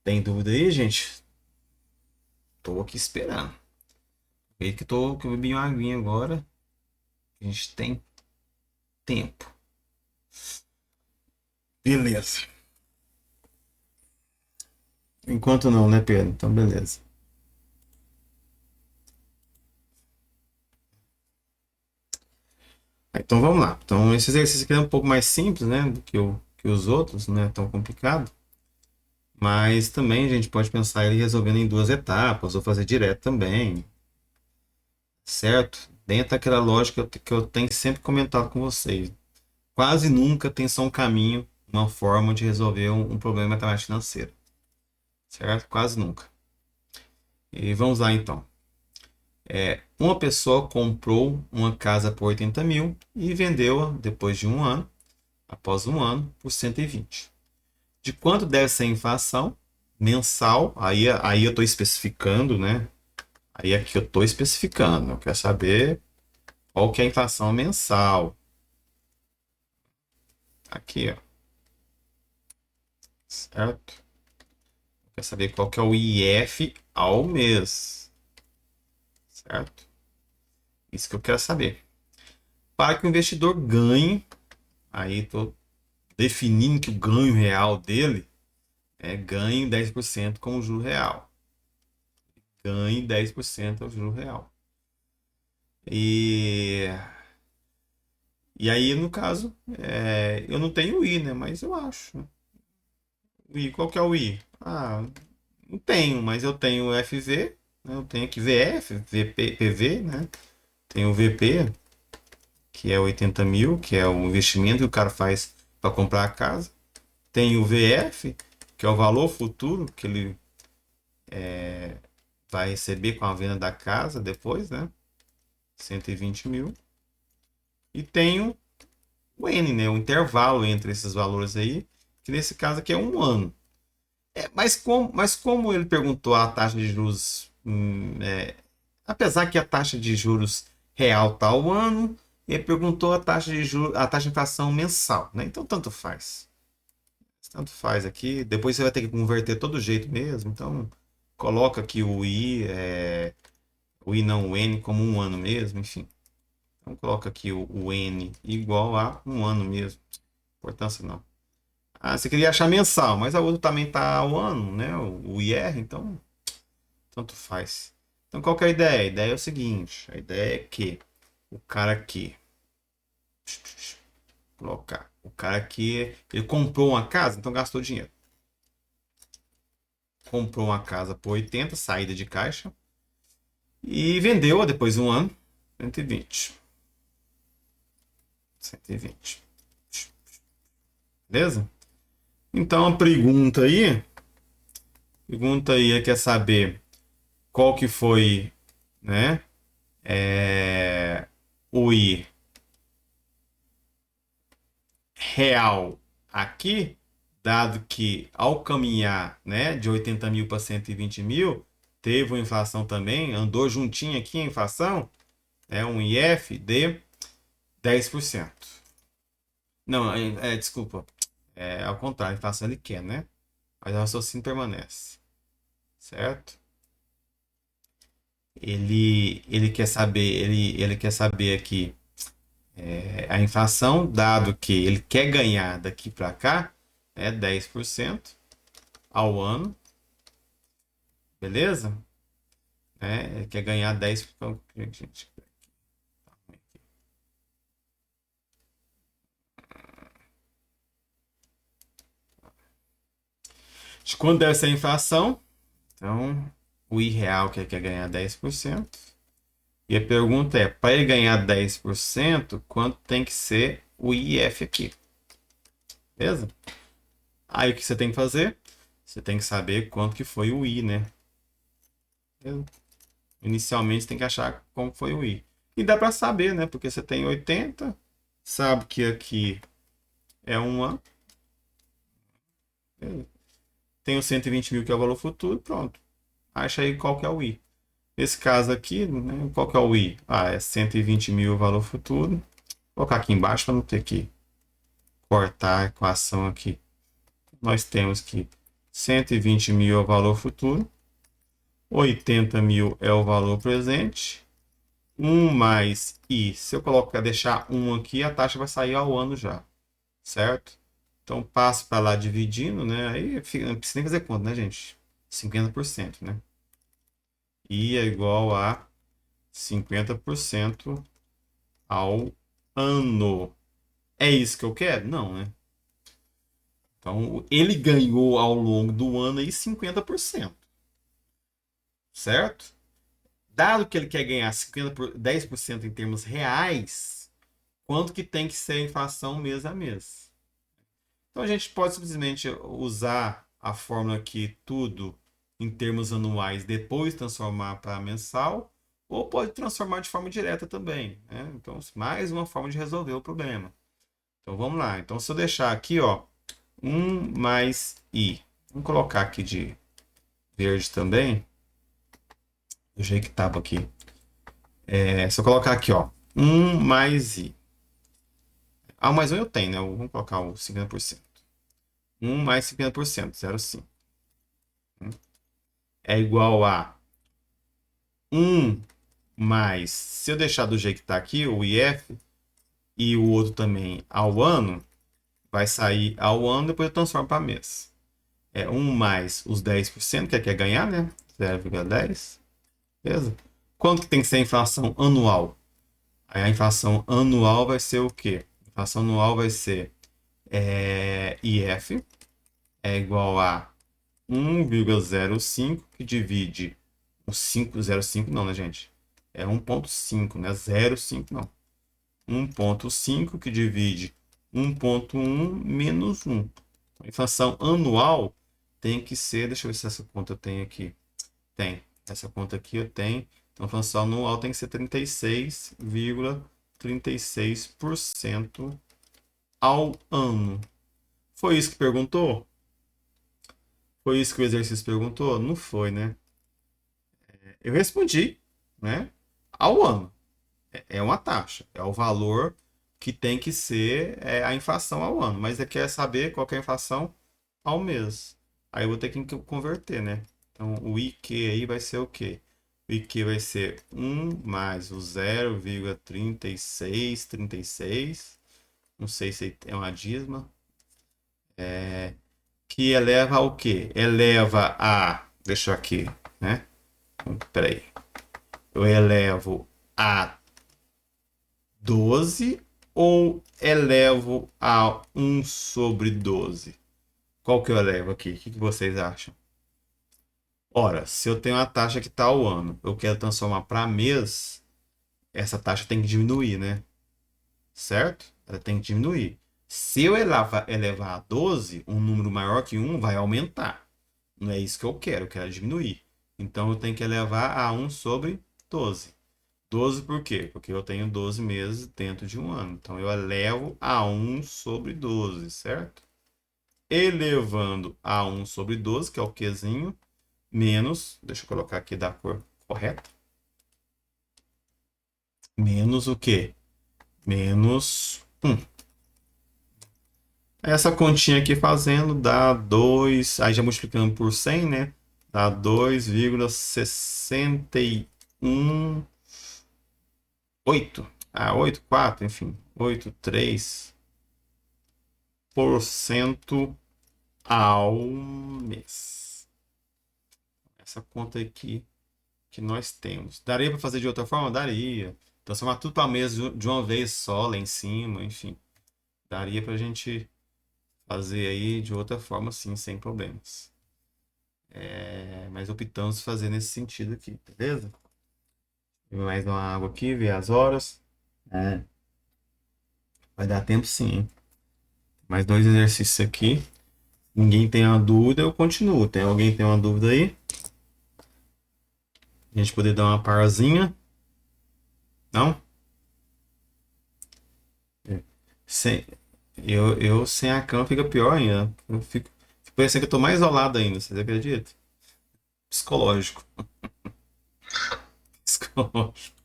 Tem dúvida aí, gente? Tô aqui esperando. Veio que eu bebi uma aguinha agora. A gente tem tempo. Beleza. Enquanto não, né, Pedro? Então, beleza. Então, vamos lá. Então, esse exercício aqui é um pouco mais simples, né, do que os outros, não é tão complicado. Mas também a gente pode pensar ele resolvendo em duas etapas, ou fazer direto também. Certo? Dentro daquela lógica que eu tenho sempre comentado com vocês. Quase nunca tem só um caminho, uma forma de resolver um problema matemático financeiro. Certo? Quase nunca. E vamos lá então. Uma pessoa comprou uma casa por 80 mil e vendeu-a depois de um ano, após um ano, por 120. De quanto deve ser a inflação mensal? Aí eu estou especificando, né? Aí aqui eu estou especificando. Eu quero saber qual que é a inflação mensal. Aqui, ó. Certo? Eu quero saber qual que é o IF ao mês. Certo? Isso que eu quero saber. Para que o investidor ganhe, aí estou definindo que o ganho real dele é ganhe 10% com o juro real. Ganhe 10% ao juro real. E aí, no caso, eu não tenho o I, né? Mas eu acho. O I, qual que é o I? Ah, não tenho, mas eu tenho o FV, né? Eu tenho aqui VF, VP, PV, né? Tenho o VP, que é 80 mil, que é o investimento que o cara faz para comprar a casa. Tem o VF, que é o valor futuro que ele vai receber com a venda da casa depois, né? 120 mil. E tenho o N, né? O intervalo entre esses valores aí, que nesse caso aqui é um ano. Mas como ele perguntou a taxa de juros, apesar que a taxa de juros real está ao ano, ele perguntou a taxa de juros, a taxa de inflação mensal, né? Então tanto faz. tanto faz aqui. Depois você vai ter que converter todo jeito mesmo. Então, coloca aqui o I não, o N como um ano mesmo, enfim. Então, coloca aqui o N igual a um ano mesmo. Importância não. Ah, você queria achar mensal, mas a outra também tá ao ano, né? O IR, então, tanto faz. Então, qual que é a ideia? A ideia é o seguinte: a ideia é que o cara aqui, colocar, o cara aqui, ele comprou uma casa, então gastou dinheiro. Comprou uma casa por 80, saída de caixa, e vendeu depois de um ano, 120. 120. Beleza? Então a pergunta aí quer saber qual que foi, né? O I real aqui, dado que ao caminhar, né, de 80 mil para 120 mil, teve uma inflação também, andou juntinho aqui a inflação, um IF de 10%. Não, desculpa, ao contrário, a inflação ele quer, né? Mas o raciocínio permanece, certo? Ele quer saber, ele quer saber aqui a inflação, dado que ele quer ganhar daqui para cá, 10% ao ano, beleza? Ele quer ganhar 10%. Gente, de quanto deve ser a inflação? Então, o I real que ele quer ganhar 10%. E a pergunta é, para ele ganhar 10%, quanto tem que ser o IF aqui? Beleza? Aí o que você tem que fazer? Você tem que saber quanto que foi o I, né? Beleza? Inicialmente você tem que achar como foi o I. E dá para saber, né? Porque você tem 80, sabe que aqui é uma. Tem os 120 mil que é o valor futuro, pronto. Acha aí qual que é o I. Nesse caso aqui, né, qual que é o I? É 120 mil o valor futuro. Vou colocar aqui embaixo para não ter que cortar a equação aqui. Nós temos que 120 mil é o valor futuro, 80 mil é o valor presente, 1 mais I. Se eu colocar, deixar 1 aqui, a taxa vai sair ao ano já, certo? Então, passo para lá dividindo, né? Aí não precisa nem fazer conta, né, gente? 50%, né? I é igual a 50% ao ano. É isso que eu quero? Não, né? Então, ele ganhou ao longo do ano aí 50%, certo? Dado que ele quer ganhar 10% em termos reais, quanto que tem que ser a inflação mês a mês? Então, a gente pode simplesmente usar a fórmula aqui, tudo em termos anuais, depois transformar para mensal, ou pode transformar de forma direta também, né? Então, mais uma forma de resolver o problema. Então, vamos lá. Então, se eu deixar aqui, 1 mais I. Vamos colocar aqui de verde também, do jeito que estava aqui. Se eu colocar aqui, 1 mais I. Mais um eu tenho, né? Vamos colocar o 50%. 1 mais 50%, 0,5. É igual a 1 mais, se eu deixar do jeito que está aqui, o IF, e o outro também ao ano, vai sair ao ano, depois eu transformo para mês. 1 mais os 10%, que quer ganhar, né? 0,10. Beleza? Quanto que tem que ser a inflação anual? Aí a inflação anual vai ser o quê? A inflação anual vai ser IF é igual a 1,05 que divide o 5,05 não, né, gente? É 1,5, né? 0,5 não. 1,5 que divide 1,1 menos 1. A inflação anual tem que ser, deixa eu ver se essa conta eu tenho aqui. Tem. Essa conta aqui eu tenho. Então, a inflação anual tem que ser 36,36% ao ano. Foi isso que perguntou? Foi isso que o exercício perguntou? Não foi, né? Eu respondi, né? Ao ano. É uma taxa. É o valor que tem que ser a inflação ao ano. Mas você quer saber qual que é a inflação ao mês. Aí eu vou ter que converter, né? Então, o IQ aí vai ser o quê? O IQ vai ser 1 mais o 0,3636. Não sei se é uma dízima. Que eleva ao quê? Eleva a... Deixa eu aqui, né? Peraí. Eu elevo a 12 ou elevo a 1/12? Qual que eu elevo aqui? O que vocês acham? Ora, se eu tenho uma taxa que está ao ano, eu quero transformar para mês, essa taxa tem que diminuir, né? Certo? Ela tem que diminuir. Se eu elevar a 12, um número maior que 1 vai aumentar. Não é isso que eu quero diminuir. Então eu tenho que elevar a 1/12. 12 por quê? Porque eu tenho 12 meses dentro de um ano. Então eu elevo a 1/12, certo? Elevando a 1/12, que é o Qzinho, menos, deixa eu colocar aqui da cor correta, menos o quê? Menos 1. Essa continha aqui fazendo dá 2, aí já multiplicando por 100, né? Dá 2,618. 8,4, enfim, 8,3% ao mês. Essa conta aqui que nós temos. Daria para fazer de outra forma? Daria. Transformar tudo para mês de uma vez só, lá em cima, enfim. Daria para a gente fazer aí de outra forma, sim, sem problemas. Mas optamos fazer nesse sentido aqui, beleza? Mais uma água aqui, ver as horas. É. Vai dar tempo sim, hein? Mais dois exercícios aqui. Ninguém tem uma dúvida, eu continuo. Tem alguém que tem uma dúvida aí? A gente poder dar uma parzinha? Não? Sem, eu sem a cama fica pior ainda. Eu fico parecendo que eu tô mais isolado ainda, vocês acreditam? Psicológico. Psicológico.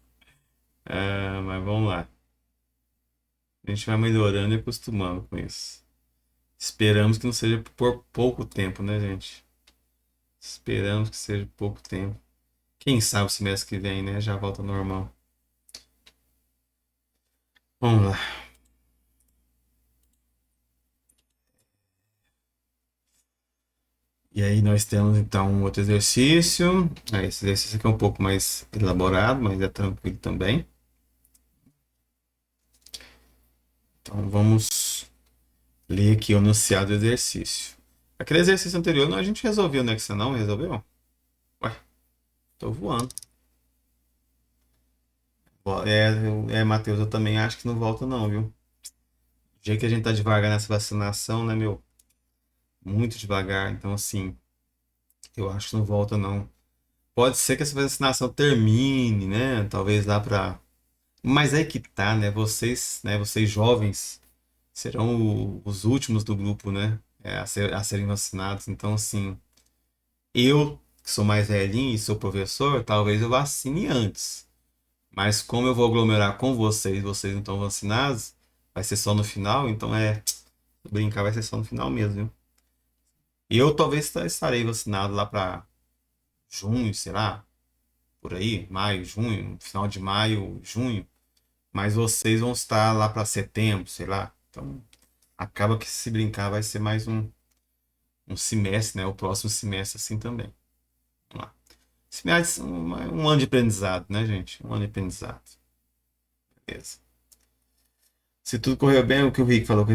Mas vamos lá. A gente vai melhorando e acostumando com isso. Esperamos que não seja por pouco tempo, né, gente? Esperamos que seja pouco tempo. Quem sabe o semestre que vem, né? Já volta ao normal. Vamos lá. E aí nós temos então um outro exercício. Esse exercício aqui é um pouco mais elaborado, mas é tranquilo também. Então vamos ler aqui o enunciado do exercício. Aquele exercício anterior a gente resolveu, né? Que você não resolveu? Ué, tô voando. Matheus, eu também acho que não volta não, viu? Do jeito que a gente tá devagar nessa vacinação, né, meu? Muito devagar. Então, assim, eu acho que não volta não. Pode ser que essa vacinação termine, né? Talvez lá pra... Mas aí que tá, né? Vocês jovens serão os últimos do grupo, né? A serem vacinados. Então, assim, eu, que sou mais velhinho e sou professor, talvez eu vacine antes. Mas como eu vou aglomerar com vocês não estão vacinados, vai ser só no final, então brincar vai ser só no final mesmo, viu? E eu talvez estarei vacinado lá para junho, sei lá, por aí, maio, junho, final de maio, junho. Mas vocês vão estar lá para setembro, sei lá. Então, acaba que se brincar vai ser mais um semestre, né? O próximo semestre assim também. Vamos lá. Semestre, um ano de aprendizado, né, gente? Um ano de aprendizado. Beleza. Se tudo correr bem, o que o Rick falou que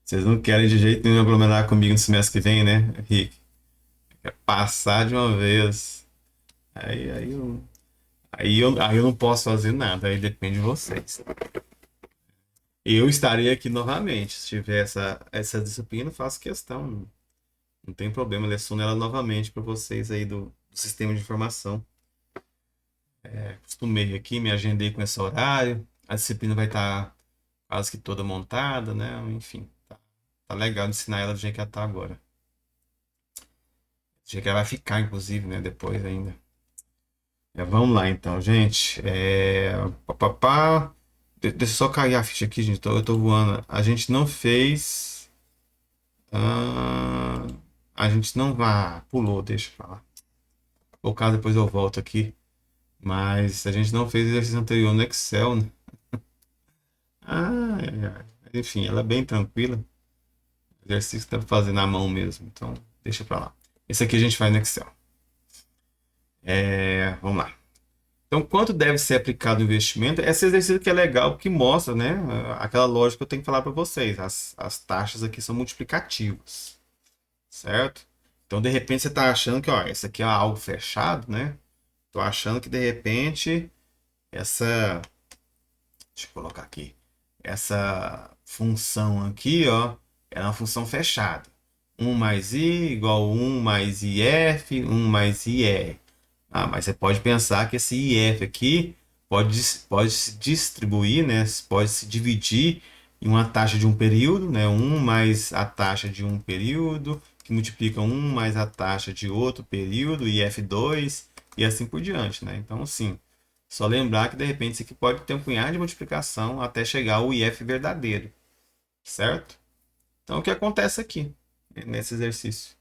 vocês não querem de jeito nenhum aglomerar comigo no semestre que vem, né, Rick? Quer passar de uma vez. Aí eu não posso fazer nada, aí depende de vocês. Eu estarei aqui novamente. Se tiver essa disciplina, eu faço questão. Não tem problema, leciono ela novamente para vocês aí do sistema de informação. Acostumei aqui, me agendei com esse horário. A disciplina vai estar quase que toda montada, né? Enfim, tá legal de ensinar ela do jeito que ela tá agora. Do jeito que ela vai ficar, inclusive, né? Depois ainda. Vamos lá então, gente. Papapá. Deixa eu só cair a ficha aqui, gente. Eu tô voando. A gente não fez. ah, a gente não. Ah, pulou, deixa eu falar. Ou caso depois eu volto aqui. Mas a gente não fez o exercício anterior no Excel, né? Enfim, ela é bem tranquila. Exercício dá pra fazer na mão mesmo. Então, deixa pra lá. Esse aqui a gente faz no Excel. Vamos lá. Então, quanto deve ser aplicado o investimento? Esse exercício que é legal, que mostra, né? Aquela lógica que eu tenho que falar para vocês. As taxas aqui são multiplicativas, certo? Então, de repente, você está achando que, ó, isso aqui é algo fechado, né? Tô achando que, de repente, essa... Deixa eu colocar aqui. Essa função aqui, ó, é uma função fechada. 1 mais i igual 1 mais if, 1 mais ir. Ah, mas você pode pensar que esse IF aqui pode se distribuir, né? Pode se dividir em uma taxa de um período, né? Um mais a taxa de um período, que multiplica um mais a taxa de outro período, IF2, e assim por diante, né? Então, sim, só lembrar que de repente isso aqui pode ter um punhado de multiplicação até chegar ao IF verdadeiro, certo? Então, o que acontece aqui, nesse exercício?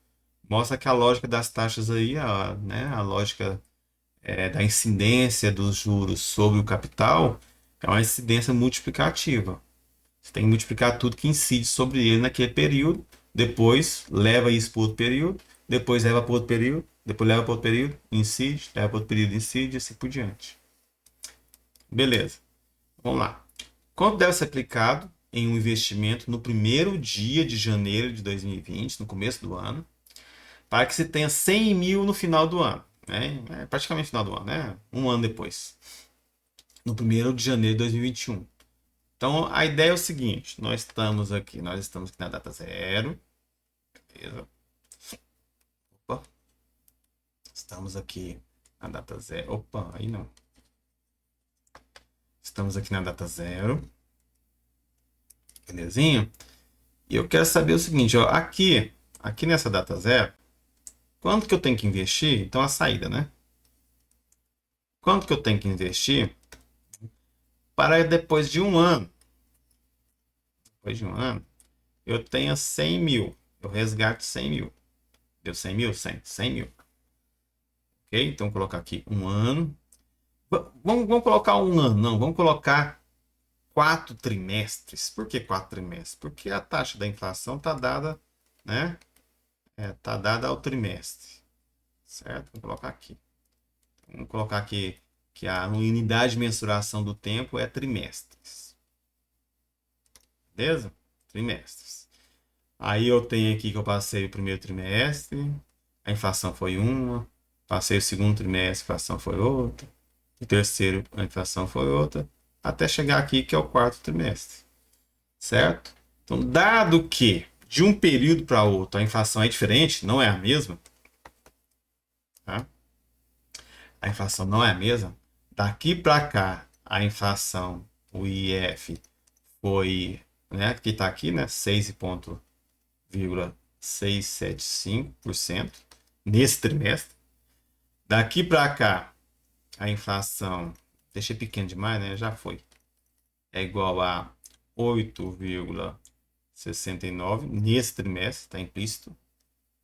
Mostra que a lógica das taxas aí, né? A lógica da incidência dos juros sobre o capital é uma incidência multiplicativa. Você tem que multiplicar tudo que incide sobre ele naquele período, depois leva isso para outro período, depois leva para outro período, depois leva para outro período, incide, leva para outro período, incide, e assim por diante. Beleza. Vamos lá. Quanto deve ser aplicado em um investimento no primeiro dia de janeiro de 2020, no começo do ano, para que se tenha 100 mil no final do ano? Né? É praticamente final do ano, né? Um ano depois. No primeiro de janeiro de 2021. Então, a ideia é o seguinte: nós estamos aqui na data zero. Beleza? Opa. Estamos aqui na data zero. Opa, aí não. Estamos aqui na data zero. Belezinha? E eu quero saber o seguinte, ó, aqui nessa data zero, quanto que eu tenho que investir? Então, a saída, né? Quanto que eu tenho que investir para depois de um ano? Depois de um ano, eu tenha 100 mil. Eu resgato 100 mil. Deu 100 mil? 100 mil. Ok? Então, vou colocar aqui um ano. Vamos colocar um ano, não. Vamos colocar 4 trimestres. Por que 4 trimestres? Porque a taxa da inflação está dada, né? Tá dada ao trimestre. Certo? Vou colocar aqui. Vamos colocar aqui que a unidade de mensuração do tempo é trimestres. Beleza? Trimestres. Aí eu tenho aqui que eu passei o primeiro trimestre, a inflação foi uma, passei o segundo trimestre, a inflação foi outra, o terceiro, a inflação foi outra, até chegar aqui que é o quarto trimestre, certo? Então, dado que de um período para outro a inflação é diferente, não é a mesma, tá? A inflação não é a mesma, daqui para cá a inflação, o IF, foi, né, que está aqui, né, 6,675% nesse trimestre. Daqui para cá, a inflação, deixei pequeno demais, né? Já foi. É igual a 8,69 nesse trimestre, está implícito.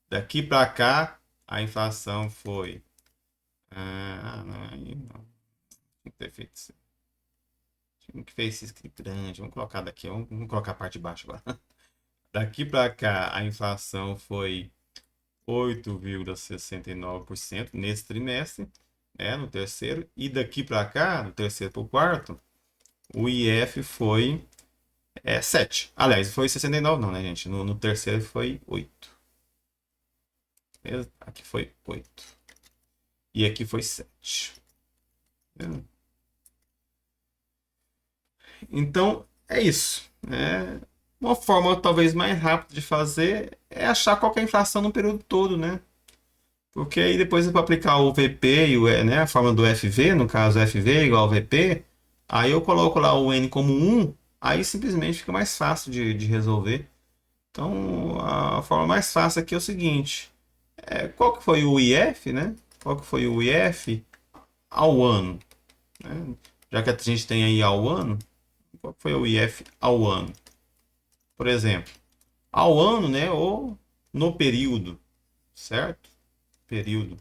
Daqui para cá, a inflação foi. Não, aí não. Tinha que ter feito isso. Tinha que fez esse script grande. Vamos colocar daqui, vamos colocar a parte de baixo agora. Daqui para cá, a inflação foi 8,69% nesse trimestre, né, no terceiro. E daqui para cá, do terceiro para o quarto, o IF foi 7. Aliás, foi 69 não, né, gente? No terceiro foi 8. Beleza? Aqui foi 8. E aqui foi 7. Beleza? Então, é isso. Uma forma talvez mais rápida de fazer é achar qual que é a inflação no período todo, né? Porque aí depois para aplicar o VP e né, a forma do FV, no caso FV igual ao VP, aí eu coloco lá o N como 1, aí simplesmente fica mais fácil de resolver. Então a forma mais fácil aqui é o seguinte: qual que foi o IF, né? Qual que foi o IF ao ano? Né? Já que a gente tem aí ao ano, Qual foi o IF ao ano? Por exemplo, ao ano, né, ou no período, certo? Período.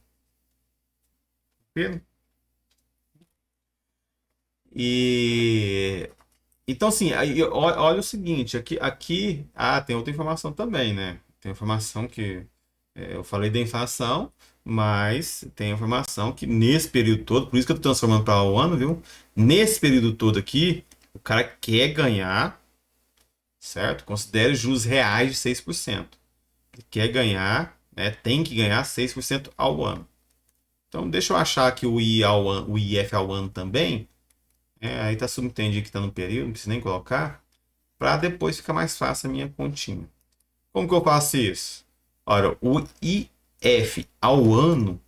E então, assim, aí, olha o seguinte, tem outra informação também, né? Tem informação que eu falei da inflação, mas tem informação que nesse período todo, por isso que eu estou transformando para o ano, viu? Nesse período todo aqui, o cara quer ganhar, certo? Considere os juros reais de 6%. Ele quer ganhar, né? Tem que ganhar 6% ao ano. Então, deixa eu achar aqui o IF ao ano também. Aí está subentendido que está no período, não precisa nem colocar, para depois ficar mais fácil a minha continha. Como que eu faço isso? Ora, o IF ao ano,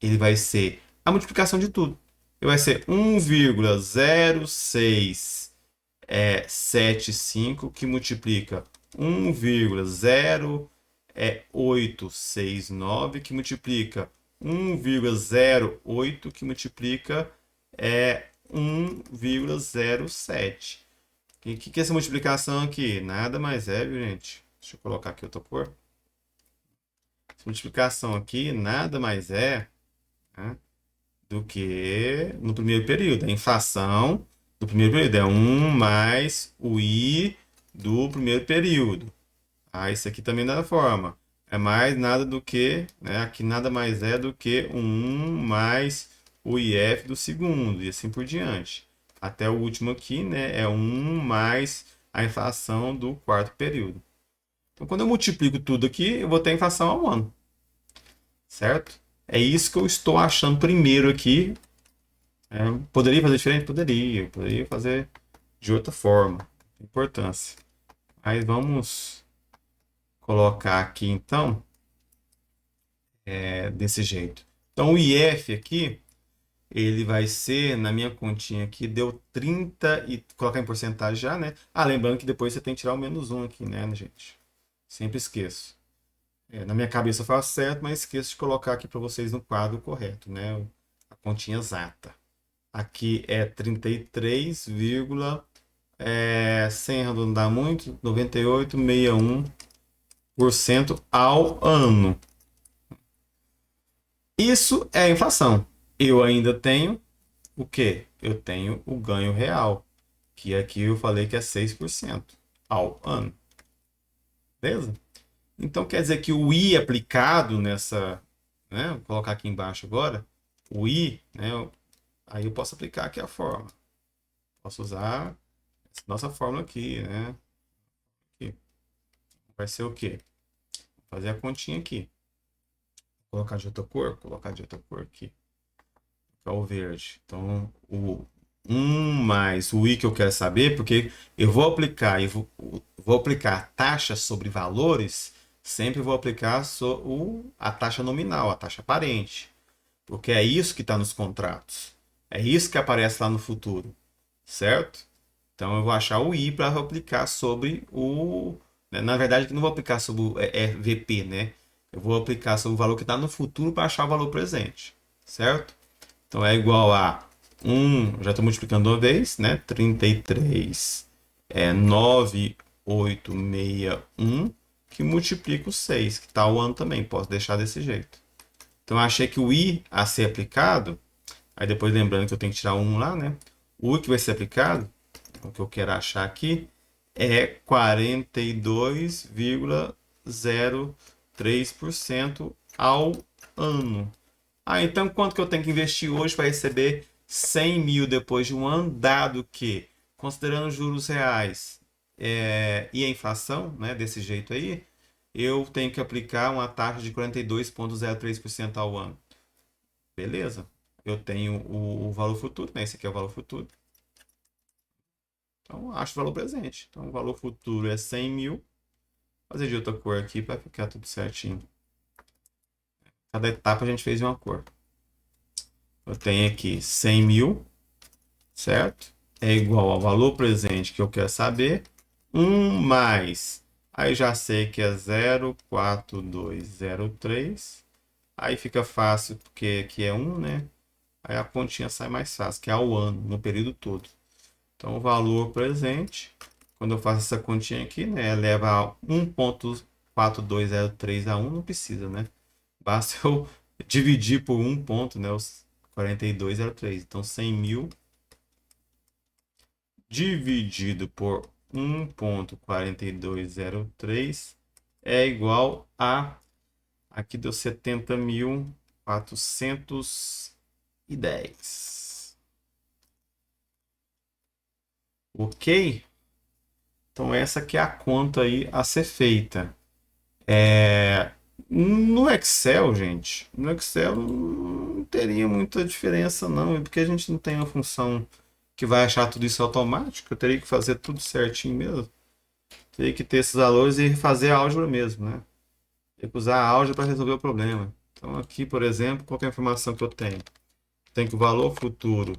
ele vai ser a multiplicação de tudo. Ele vai ser 1,0675 que multiplica 1,0869 que multiplica 1,08 que multiplica 1,07. O que é essa multiplicação aqui? Nada mais é, viu, gente? Deixa eu colocar aqui outra cor. Essa multiplicação aqui nada mais é, né, do que no primeiro período. A inflação do primeiro período é 1 mais o I do primeiro período. Isso aqui também da forma. É mais nada do que, né, aqui nada mais é do que 1 mais o IF do segundo, e assim por diante. Até o último aqui, né, é 1 mais a inflação do quarto período. Então, quando eu multiplico tudo aqui, eu vou ter a inflação ao ano, certo? É isso que eu estou achando primeiro aqui. Poderia fazer diferente? Poderia fazer de outra forma. Importância. Mas vamos colocar aqui então desse jeito. Então o IF aqui, ele vai ser, na minha continha aqui, deu 30 e colocar em porcentagem já, né? Lembrando que depois você tem que tirar o menos 1 aqui, né, gente? Sempre esqueço. Na minha cabeça eu faço certo, mas esqueço de colocar aqui para vocês no quadro correto, né? A continha exata. Aqui é 33, sem arredondar muito, 98,61% ao ano. Isso é a inflação. Eu ainda tenho o quê? Eu tenho o ganho real, que aqui eu falei que é 6% ao ano. Beleza? Então quer dizer que o I aplicado nessa, né? Vou colocar aqui embaixo agora, o I, né? Aí eu posso aplicar aqui a fórmula. Posso usar essa nossa fórmula aqui, né? Aqui. Vai ser o quê? Vou fazer a continha aqui. Vou colocar de outra cor? Colocar de outra cor aqui. É o verde. Então, o 1 mais o I que eu quero saber, porque eu vou aplicar, vou aplicar taxa sobre valores, sempre vou aplicar a taxa nominal, a taxa aparente. Porque é isso que está nos contratos. É isso que aparece lá no futuro. Certo? Então eu vou achar o I para aplicar sobre o. Na verdade, eu não vou aplicar sobre o VP, né? Eu vou aplicar sobre o valor que está no futuro para achar o valor presente. Certo? Então é igual a 1, já estou multiplicando uma vez, né? 33 9,861 que multiplica o 6, que está o ano também. Posso deixar desse jeito. Então eu achei que o I a ser aplicado, aí depois lembrando que eu tenho que tirar um lá, né? O I que vai ser aplicado, o que eu quero achar aqui, é 42,03% ao ano. Então quanto que eu tenho que investir hoje para receber 100 mil depois de um ano, dado que, considerando os juros reais e a inflação, né, desse jeito aí, eu tenho que aplicar uma taxa de 42,03% ao ano. Beleza? Eu tenho o valor futuro, né? Esse aqui é o valor futuro. Então, acho o valor presente. Então, o valor futuro é 100 mil. Vou fazer de outra cor aqui para ficar tudo certinho. Cada etapa a gente fez de uma cor. Eu tenho aqui 100 mil, certo? É igual ao valor presente que eu quero saber. 1 mais. Aí já sei que é 0,4203. Aí fica fácil, porque aqui é 1, né? Aí a continha sai mais fácil, que é ao ano, no período todo. Então, o valor presente, quando eu faço essa continha aqui, né, eleva a 1.4203 a 1, não precisa, né? Basta eu dividir por 1 ponto, né, os 4203. Então, 100.000 dividido por 1.4203 é igual a, aqui deu 70.410. Ok? Então essa que é a conta aí a ser feita. No Excel, gente, no Excel não teria muita diferença não, porque a gente não tem uma função que vai achar tudo isso automático, eu teria que fazer tudo certinho mesmo. Teria que ter esses valores e fazer a álgebra mesmo, né? Teria que usar a álgebra para resolver o problema. Então aqui, por exemplo, qual que é a informação que eu tenho? Tenho que o valor futuro,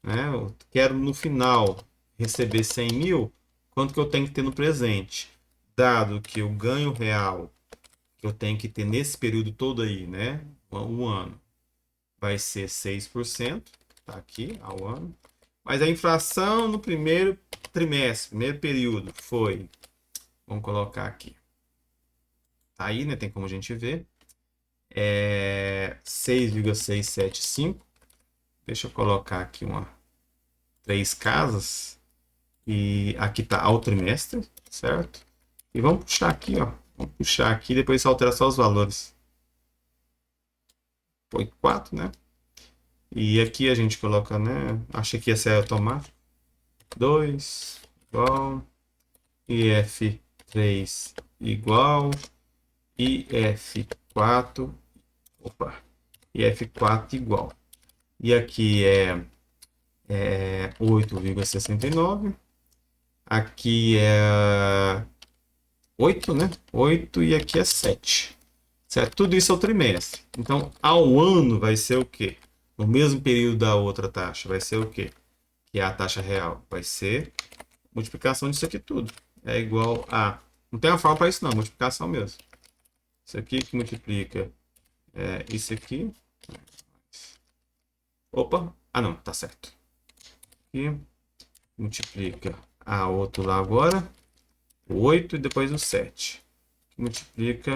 né? Eu quero no final receber 100.000, quanto que eu tenho que ter no presente? Dado que o ganho real que eu tenho que ter nesse período todo aí, né? Um ano, vai ser 6%, tá aqui, ao ano. Mas a inflação no primeiro trimestre, primeiro período, foi, vamos colocar aqui, tá aí, né? Tem como a gente ver, 6,675. Deixa eu colocar aqui três casas. E aqui tá ao trimestre, certo? E vamos puxar aqui, ó. Vamos puxar aqui, depois altera só os valores. Foi 4, né? E aqui a gente coloca, né? Achei que ia ser automático. 2 igual. IF3 igual. IF4. Opa. IF4 igual. E aqui é 8,69. Aqui é 8, né? 8 e aqui é 7. Certo? Tudo isso é o trimestre. Então, ao ano vai ser o quê? No mesmo período da outra taxa, vai ser o quê? Que é a taxa real. Vai ser multiplicação disso aqui tudo. É igual a... Não tem uma forma para isso não, multiplicação mesmo. Isso aqui que multiplica isso aqui. Opa! Ah não, tá certo. Aqui multiplica a outro lá agora. O 8 e depois o 7. Multiplica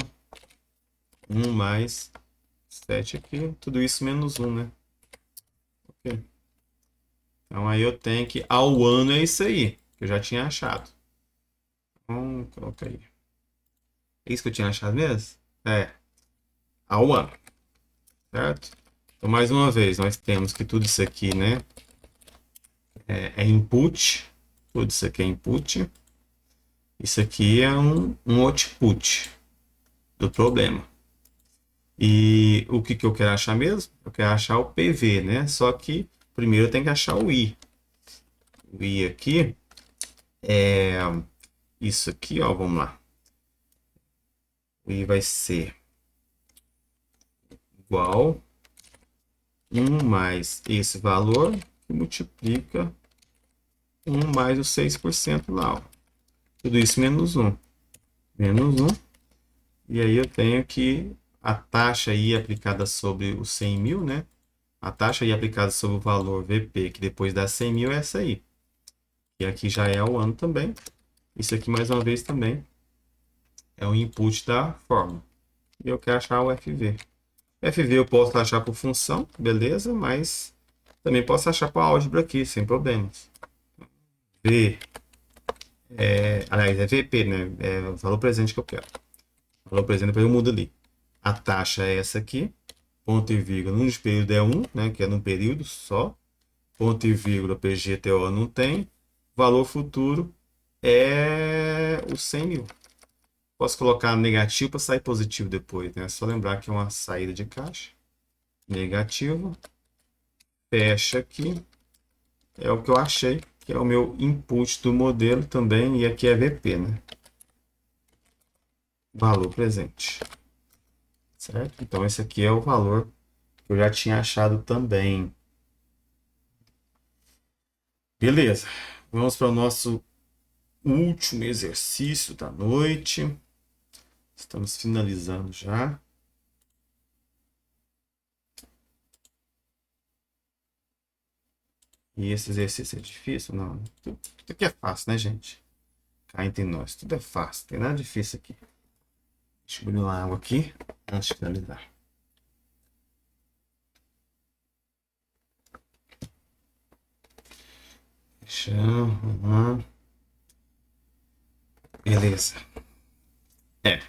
1 mais 7 aqui. Tudo isso menos 1, né? Ok. Então aí eu tenho que ao ano é isso aí, que eu já tinha achado. Então, coloca aí. É isso que eu tinha achado mesmo? É, ao ano, certo? Então, mais uma vez, nós temos que tudo isso aqui, né, é input. Tudo isso aqui é input. Isso aqui é um output do problema. E o que eu quero achar mesmo? Eu quero achar o PV, né? Só que primeiro eu tenho que achar o I. O I aqui é isso aqui, ó, vamos lá. O I vai ser igual 1 mais esse valor que multiplica 1 mais os 6% lá. Ó. Tudo isso menos 1. Menos 1. E aí eu tenho que a taxa I aplicada sobre os 100.000, né? A taxa I aplicada sobre o valor VP, que depois dá 100.000, é essa aí. E aqui já é o ano também. Isso aqui, mais uma vez, também é o input da fórmula. E eu quero achar o FV. FV eu posso achar por função, beleza, mas também posso achar por álgebra aqui, sem problemas. V, aliás, é VP, né? É o valor presente que eu quero. O valor presente, depois eu mudo ali. A taxa é essa aqui. Ponto e vírgula, no período é 1, né? Que é num período só. Ponto e vírgula, PGTO não tem. Valor futuro é os 100.000. Posso colocar negativo para sair positivo depois, né? É só lembrar que é uma saída de caixa. Negativo. Fecha aqui. É o que eu achei, que é o meu input do modelo também. E aqui é VP, né? Valor presente. Certo? Então, esse aqui é o valor que eu já tinha achado também. Beleza. Vamos para o nosso último exercício da noite. Estamos finalizando já. E esse exercício é difícil? Não. Tudo aqui é fácil, né, gente? Cá entre nós. Tudo é fácil. Não tem nada difícil aqui. Deixa eu abrir uma água aqui antes de finalizar. Uhum. Beleza. É,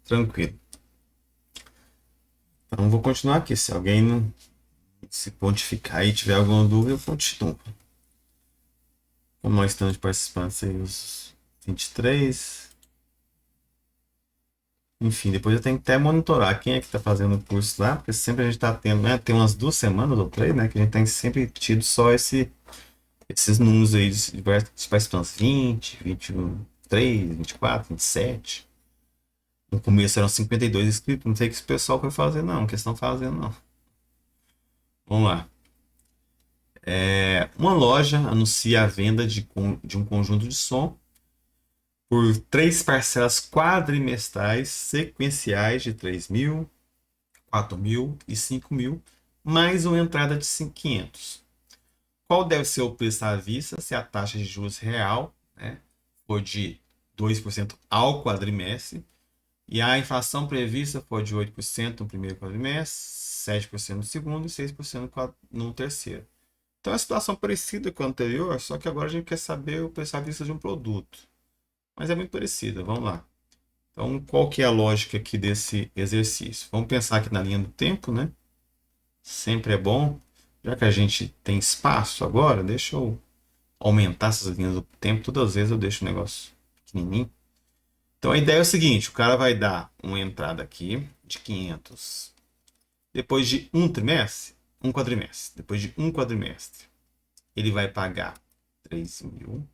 tranquilo. Então vou continuar aqui. Se alguém não se pontificar e tiver alguma dúvida, eu continuo. Como nós estamos de participantes aí, os 23. Enfim, depois eu tenho que até monitorar quem é que está fazendo o curso lá, porque sempre a gente está tendo, né? Tem umas 2 semanas ou 3, né? Que a gente tem sempre tido só esses números aí de participantes: 20, 23, 24, 27. No começo eram 52 inscritos, não sei o que esse pessoal foi fazer, não, que eles estão fazendo, não. Vamos lá. Uma loja anuncia a venda de um conjunto de som por 3 parcelas quadrimestrais sequenciais de 3.000, 4.000 e 5.000, mais uma entrada de 500. Qual deve ser o preço à vista se a taxa de juros real, né, for de 2% ao quadrimestre e a inflação prevista for de 8% no primeiro quadrimestre, 7% no segundo e 6% no terceiro? Então é uma situação parecida com a anterior, só que agora a gente quer saber o preço à vista de um produto. Mas é muito parecida, vamos lá. Então, qual que é a lógica aqui desse exercício? Vamos pensar aqui na linha do tempo, né? Sempre é bom. Já que a gente tem espaço agora, deixa eu aumentar essas linhas do tempo. Todas as vezes eu deixo o negócio pequenininho. Então, a ideia é o seguinte: o cara vai dar uma entrada aqui de 500. Depois de um quadrimestre. Depois de um quadrimestre, ele vai pagar 3.000.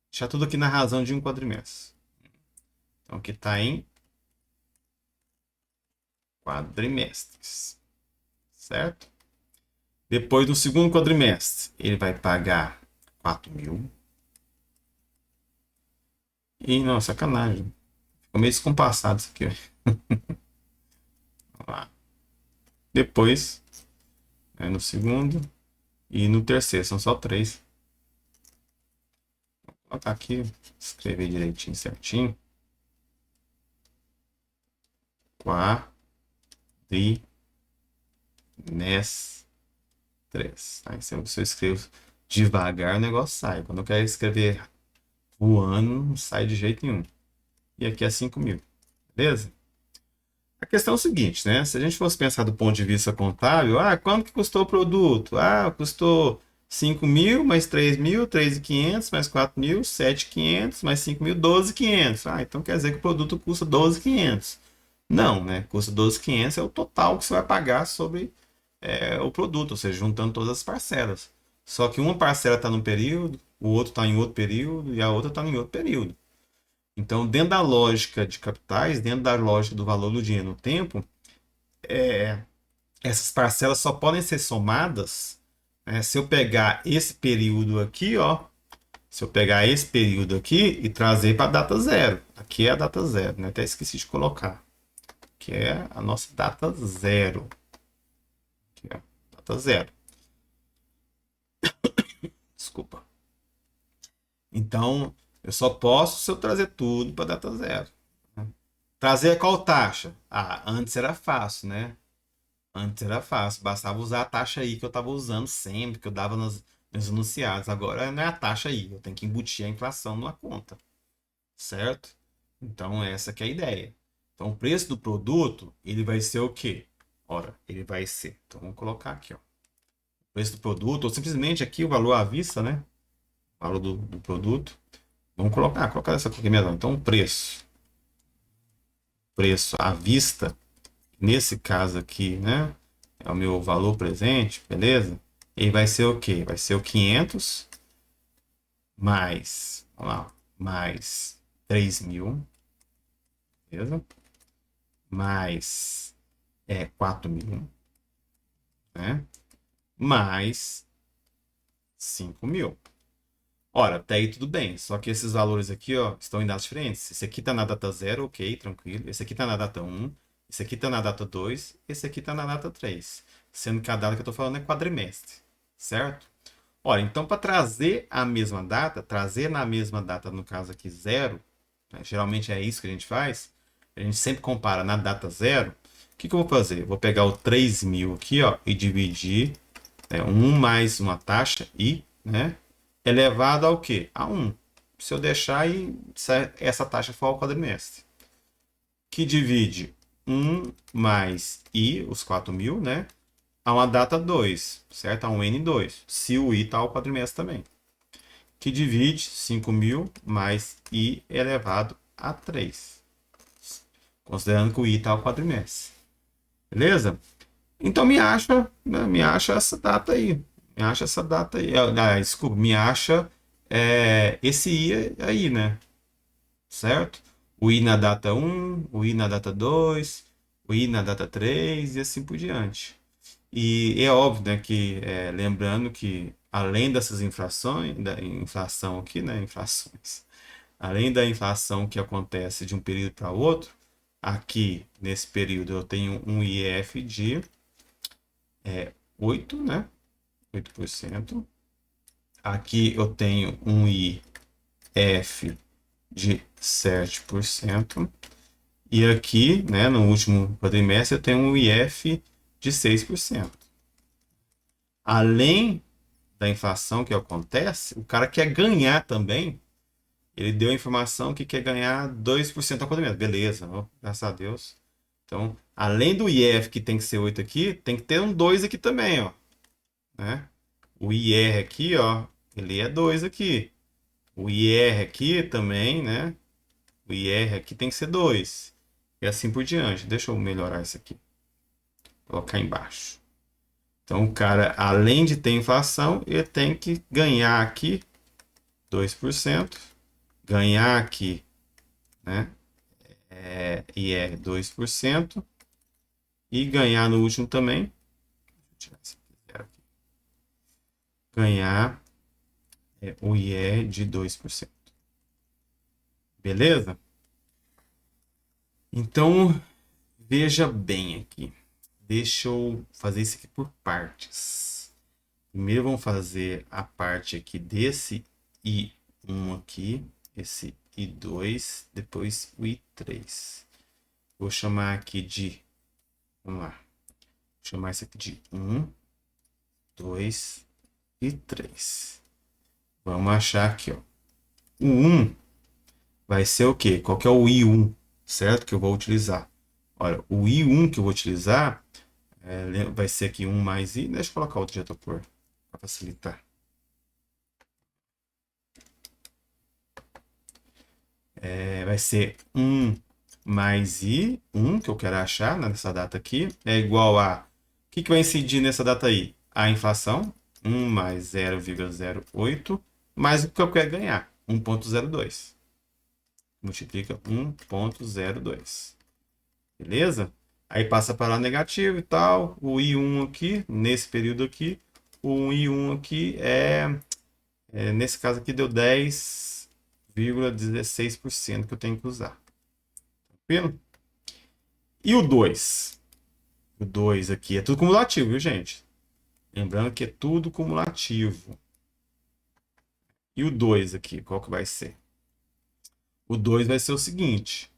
Deixar tudo aqui na razão de um quadrimestre. Então, aqui está em quadrimestres, certo? Depois do segundo quadrimestre, ele vai pagar 4.000. E, não, sacanagem. Ficou meio descompassado isso aqui. Lá. Depois, no segundo e no terceiro, são só 3. Vou colocar aqui, escrever direitinho, certinho. Quadrimestres. Aí, se eu escrevo devagar, o negócio sai. Quando eu quero escrever voando, não sai de jeito nenhum. E aqui é 5.000. Beleza? A questão é o seguinte, né? Se a gente fosse pensar do ponto de vista contábil, quanto que custou o produto? Custou 5.000, mais 3.000, 3.500, mais 4.000, 7.500, mais 5.000, 12.500. Então quer dizer que o produto custa 12.500. Não, né? Custa 12.500 é o total que você vai pagar sobre o produto, ou seja, juntando todas as parcelas. Só que uma parcela está num período, o outro está em outro período e a outra está em outro período. Então, dentro da lógica de capitais, dentro da lógica do valor do dinheiro no tempo, essas parcelas só podem ser somadas, né, se eu pegar esse período aqui, ó, se eu pegar esse período aqui e trazer para a data zero. Aqui é a data zero, né? Até esqueci de colocar. Que é a nossa data zero. Aqui é a data zero. Desculpa. Então, eu só posso se eu trazer tudo para a data zero. Trazer qual taxa? Antes era fácil, né? Antes era fácil, bastava usar a taxa aí que eu estava usando sempre, que eu dava nos anunciados. Agora não é a taxa aí, eu tenho que embutir a inflação numa conta, certo? Então essa que é a ideia. Então o preço do produto, ele vai ser o quê? Ora, ele vai ser, então vamos colocar aqui, ó. O preço do produto, ou simplesmente aqui o valor à vista, né? O valor do produto. Vamos colocar essa aqui mesmo. Então o preço à vista, nesse caso aqui, né? É o meu valor presente, beleza? Ele vai ser o quê? Vai ser o 500 mais, vamos lá, mais 3.000, beleza? Mais 4.000, né? Mais 5.000. Ora, até aí tudo bem, só que esses valores aqui, ó, estão em datas diferentes. Esse aqui está na data 0, ok, tranquilo. Esse aqui está na data 1, esse aqui está na data 2, esse aqui está na data 3. Sendo que a data que eu estou falando é quadrimestre. certo? Olha, então para trazer a mesma data, trazer na mesma data, no caso aqui zero, né, geralmente é isso que a gente faz, a gente sempre compara na data zero. O que, que eu vou fazer? Eu vou pegar o 3.000 aqui, ó, e dividir 1 mais uma taxa i, né, elevado ao quê? A 1. Se eu deixar aí, essa taxa for ao quadrimestre. Que divide 1 mais i, os 4.000, né, a uma data 2, certo? A um N2, se o i está ao quadrimestre também. Que divide 5.000 mais i elevado a 3, considerando que o i está ao quadrimestre. Beleza? Então me acha, né, me acha essa data aí. Me acha essa data aí. Desculpa, me acha esse i aí, né? Certo? O i na data 1, o i na data 2, o i na data 3 e assim por diante. E é óbvio, né, que lembrando que além dessas inflações, da inflação aqui, né, inflações, além da inflação que acontece de um período para outro, aqui nesse período eu tenho um IF de 8, né, 8%. Aqui eu tenho um IF de 7%. E aqui, né, no último quadrimestre, eu tenho um IF de 6%. Além da inflação que acontece, o cara quer ganhar também. Ele deu a informação que quer ganhar 2% ao quadrimestre. Beleza, ó, graças a Deus. Então, além do IF que tem que ser 8 aqui, tem que ter um 2 aqui também, ó. Né? O IR aqui, ó, ele é 2 aqui. O IR aqui também, né? O IR aqui tem que ser 2. E assim por diante. Deixa eu melhorar isso aqui. Vou colocar embaixo. Então, o cara, além de ter inflação, ele tem que ganhar aqui 2%, ganhar aqui, né, IR 2%, e ganhar no último também, ganhar o IR de 2%. Beleza? Então, veja bem aqui. Deixa eu fazer isso aqui por partes. Primeiro vamos fazer a parte aqui desse I1 aqui, esse I2, depois o I3. Vou chamar aqui de, vamos lá, vou chamar isso aqui de 1, 2 e 3. Vamos achar aqui, ó. O 1 vai ser o quê? Qual que é o I1, certo? Que eu vou utilizar. Olha, o I1 que eu vou utilizar vai ser aqui 1 mais I. Deixa eu colocar outro jeito por para facilitar. Vai ser 1 mais I, 1, que eu quero achar nessa data aqui, é igual a... O que vai incidir nessa data aí? A inflação, 1 mais 0,08, mais o que eu quero ganhar, 1,02. Multiplica 1,02. Beleza? Aí passa para lá negativo e tal. O I1 aqui, nesse período aqui, o I1 aqui nesse caso aqui deu 10,16% que eu tenho que usar. Tranquilo? E o 2? O 2 aqui é tudo cumulativo, viu, gente? Lembrando que é tudo cumulativo. E o 2 aqui, qual que vai ser? O 2 vai ser o seguinte.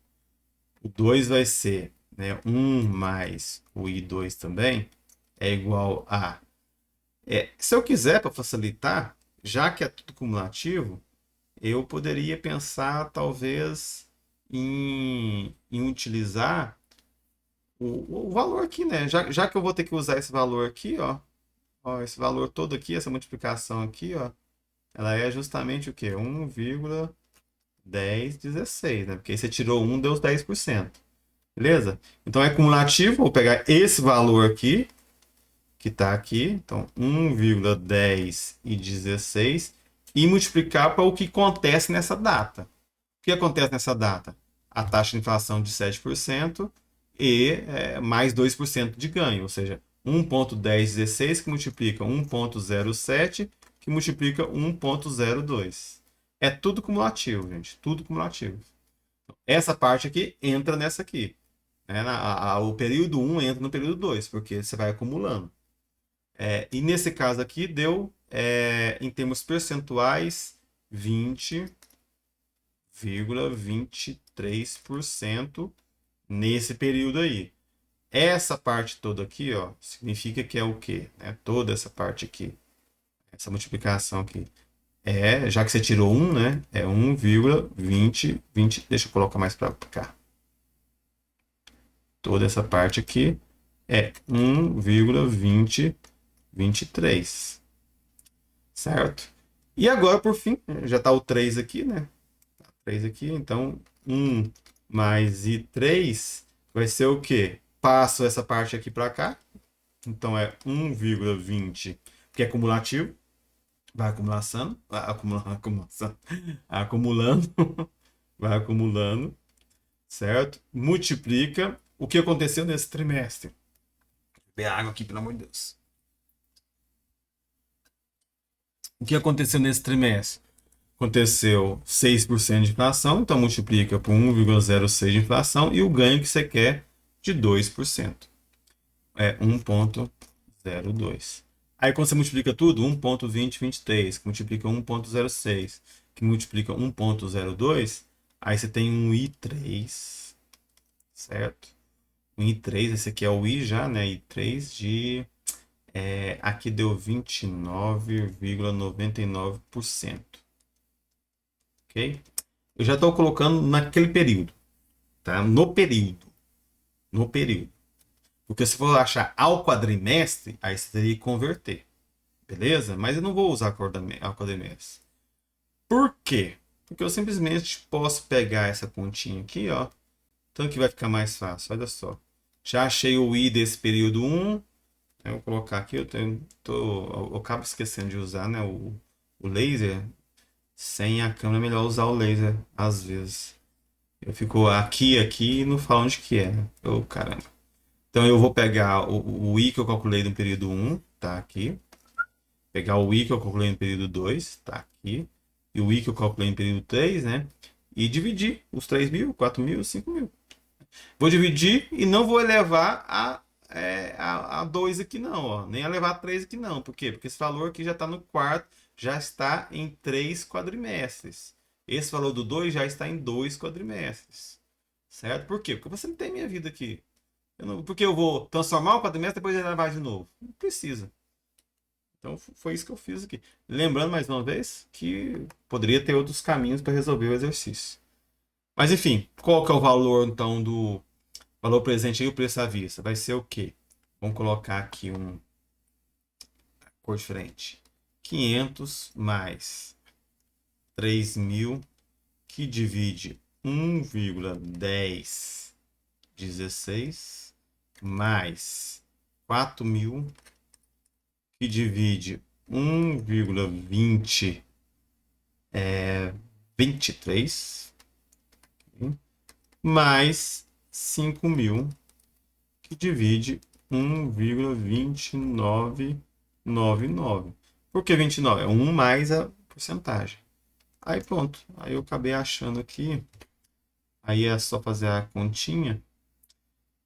O 2 vai ser, né, 1 mais o I2 também é igual a... se eu quiser, para facilitar, já que é tudo cumulativo, eu poderia pensar, talvez, em utilizar o valor aqui, né? Já que eu vou ter que usar esse valor aqui, ó, esse valor todo aqui, essa multiplicação aqui, ó, ela é justamente o quê? 1,1016, né? Porque aí você tirou 1, deu os 10%. Beleza? Então é cumulativo, vou pegar esse valor aqui, que está aqui, então 1,1016, e multiplicar para o que acontece nessa data. O que acontece nessa data? A taxa de inflação de 7% e mais 2% de ganho, ou seja, 1,1016 que multiplica 1,07 que multiplica 1,02. É tudo cumulativo, gente, tudo cumulativo. Essa parte aqui entra nessa aqui. Né? O período 1 entra no período 2, porque você vai acumulando. E nesse caso aqui deu, em termos percentuais, 20,23% nesse período aí. Essa parte toda aqui, ó, significa que é o quê? Toda essa parte aqui, essa multiplicação aqui. Já que você tirou 1, né? É 1,20. Deixa eu colocar mais para cá. Toda essa parte aqui é 1,2023. Certo? E agora, por fim, já está o 3 aqui, né? 3 aqui, então 1 mais I3 vai ser o quê? Passo essa parte aqui para cá. Então é 1,20, que é cumulativo. Vai acumulação, acumulando, vai acumulando, certo? Multiplica. O que aconteceu nesse trimestre? Vou beber água aqui, pelo amor de Deus. O que aconteceu nesse trimestre? Aconteceu 6% de inflação, então multiplica por 1,06 de inflação e o ganho que você quer de 2%. É 1,02. Aí quando você multiplica tudo, 1,2023, que multiplica 1,06, que multiplica 1,02, aí você tem um I3, certo? Um I3, esse aqui é o I já, né? I3 de... aqui deu 29,99%. Ok? Eu já estou colocando naquele período, tá? No período. Porque se for achar ao quadrimestre, aí você teria que converter. Beleza? Mas eu não vou usar ao quadrimestre. Por quê? Porque eu simplesmente posso pegar essa continha aqui, ó. Tanto que vai ficar mais fácil, olha só. Já achei o I desse período 1. Eu vou colocar aqui, eu acabo esquecendo de usar, né, o laser. Sem a câmera é melhor usar o laser, às vezes. Eu fico aqui e não falo onde que é. Caramba. Então eu vou pegar o I que eu calculei no período 1, tá aqui. Pegar o I que eu calculei no período 2, tá aqui. E o I que eu calculei no período 3, né? E dividir os 3.000, 4.000, 5.000. Vou dividir e não vou elevar a 2 aqui não, ó. Nem elevar a 3 aqui não. Por quê? Porque esse valor aqui já está no quarto, já está em 3 quadrimestres. Esse valor do 2 já está em 2 quadrimestres. Certo? Por quê? Porque você não tem minha vida aqui. Porque eu vou transformar o quadrimestre e depois elevar de novo. Não precisa. Então foi isso que eu fiz aqui. Lembrando mais uma vez que poderia ter outros caminhos para resolver o exercício. Mas enfim, qual que é o valor então do valor presente e o preço à vista? Vai ser o quê? Vamos colocar aqui uma cor diferente. 500 mais 3.000 que divide 1,1016 mais 4.000 que divide 1,2023 mais 5.000 que divide 1,2999. Por que 29? É 1 mais a porcentagem. Aí pronto. Aí eu acabei achando aqui. Aí é só fazer a continha.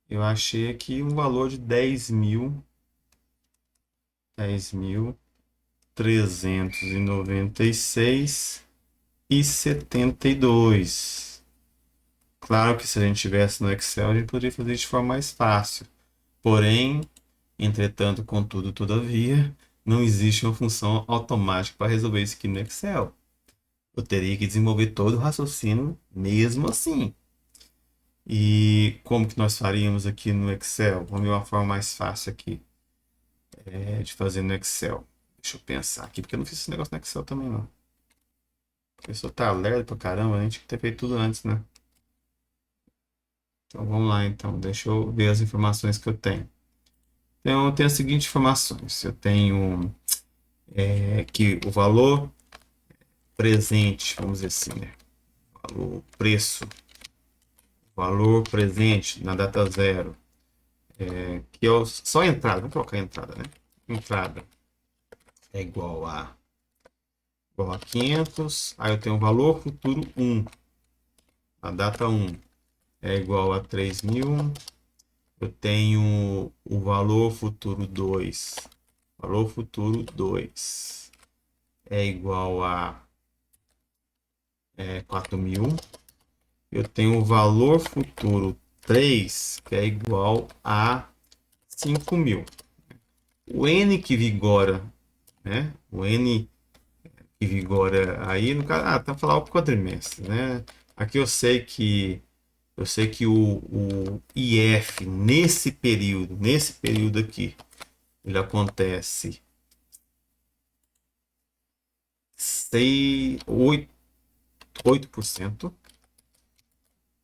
Eu achei aqui um valor de 10.396,72. Claro que se a gente tivesse no Excel, a gente poderia fazer de forma mais fácil. Porém, entretanto, contudo, todavia, não existe uma função automática para resolver isso aqui no Excel. Eu teria que desenvolver todo o raciocínio mesmo assim. E como que nós faríamos aqui no Excel? Vamos ver uma forma mais fácil aqui de fazer no Excel. Deixa eu pensar aqui, porque eu não fiz esse negócio no Excel também, não. A pessoa tá lerda pra caramba, a gente tinha que ter feito tudo antes, né? Então vamos lá, então. Deixa eu ver as informações que eu tenho. Então, eu tenho as seguintes informações. Eu tenho que o valor presente, vamos dizer assim, né? Valor presente na data zero, que é só a entrada, vamos colocar a entrada, né? Entrada é igual a 500, aí eu tenho o valor futuro 1, a data 1 é igual a 3.000, eu tenho o valor futuro 2, valor futuro 2 é igual a 4.000. Eu tenho o valor futuro 3, que é igual a 5.000. O N que vigora, né? O N que vigora aí, no caso, tá falando o quadrimestre, né? Aqui eu sei que o IF nesse período aqui, ele acontece 8%.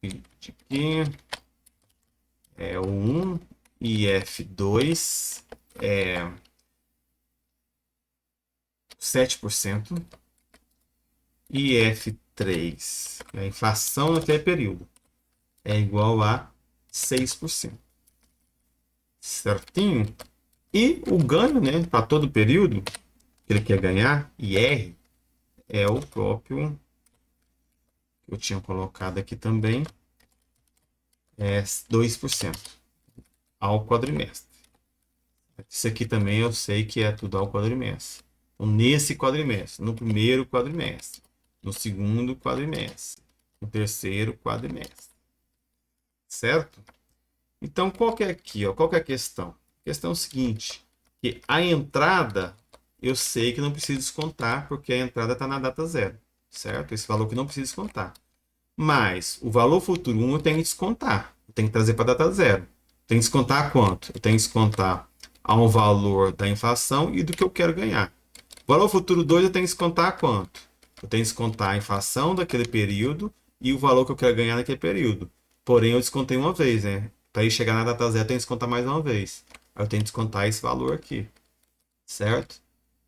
Aqui é o 1, IF2 é 7%, IF3, a inflação naquele período, é igual a 6%. Certinho? E o ganho, né, para todo o período que ele quer ganhar, IR, é o próprio que eu tinha colocado aqui também, é 2% ao quadrimestre. Isso aqui também eu sei que é tudo ao quadrimestre. Então, nesse quadrimestre, no primeiro quadrimestre, no segundo quadrimestre, no terceiro quadrimestre. Certo? Então, qual que é aqui? Ó? Qual que é a questão? A questão é o seguinte, que a entrada, eu sei que não precisa descontar, porque a entrada está na data zero. Certo? Esse valor que não precisa descontar. Mas o valor futuro 1 eu tenho que descontar. Eu tenho que trazer para a data zero. Tem que descontar quanto? Eu tenho que descontar ao valor da inflação e do que eu quero ganhar. O valor futuro 2 eu tenho que descontar quanto? Eu tenho que descontar a inflação daquele período e o valor que eu quero ganhar naquele período. Porém, eu descontei uma vez, né? Para ir chegar na data zero, eu tenho que descontar mais uma vez. Aí eu tenho que descontar esse valor aqui. Certo?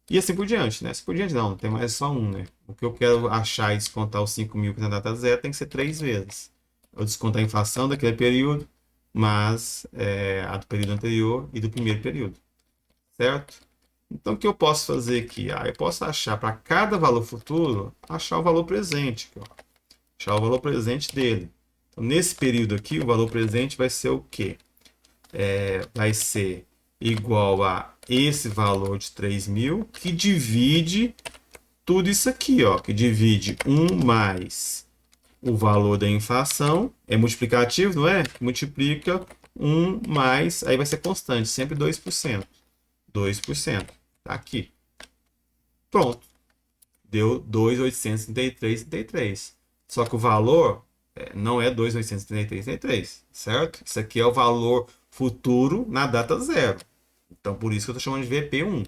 E assim por diante, né? Assim por diante não tem mais só um, né? O que eu quero achar e descontar os 5.000 que na data zero tem que ser 3 vezes. Eu desconto a inflação daquele período, mas a do período anterior e do primeiro período. Certo? Então, o que eu posso fazer aqui? Eu posso achar para cada valor futuro, achar o valor presente. Aqui, ó. Achar o valor presente dele. Então, nesse período aqui, o valor presente vai ser o quê? Vai ser igual a esse valor de 3.000, que divide tudo isso aqui, ó, que divide 1 mais o valor da inflação, é multiplicativo, não é? Multiplica 1 mais, aí vai ser constante, sempre 2%. 2%. Tá aqui. Pronto. Deu 2.833,33. Só que o valor não é 2.833,33, certo? Isso aqui é o valor futuro na data zero. Então, por isso que eu estou chamando de VP1.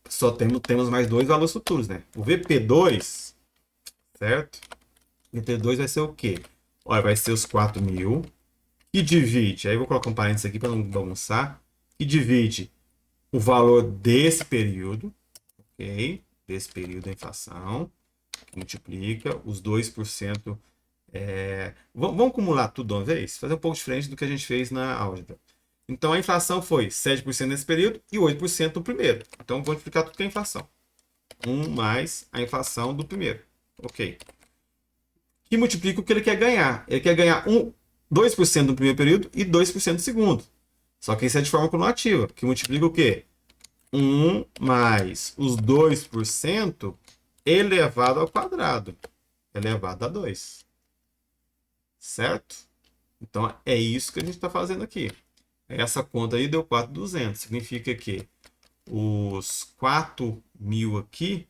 Só temos mais dois valores futuros, né? O VP2, certo? O VP2 vai ser o quê? Olha, vai ser os 4.000 e divide, aí eu vou colocar um parênteses aqui para não bagunçar, e divide o valor desse período, ok? Desse período da inflação, que multiplica os 2%. Vamos acumular tudo de uma vez? Fazer um pouco diferente do que a gente fez na álgebra. Então, a inflação foi 7% nesse período e 8% no primeiro. Então, vou multiplicar tudo que é inflação. 1 mais a inflação do primeiro. Ok. E multiplica o que ele quer ganhar. Ele quer ganhar 2% no primeiro período e 2% no segundo. Só que isso é de forma cumulativa, que multiplica o quê? 1 mais os 2% elevado ao quadrado, elevado a 2. Certo? Então, é isso que a gente está fazendo aqui. Essa conta aí deu 4.200. Significa que os 4.000 aqui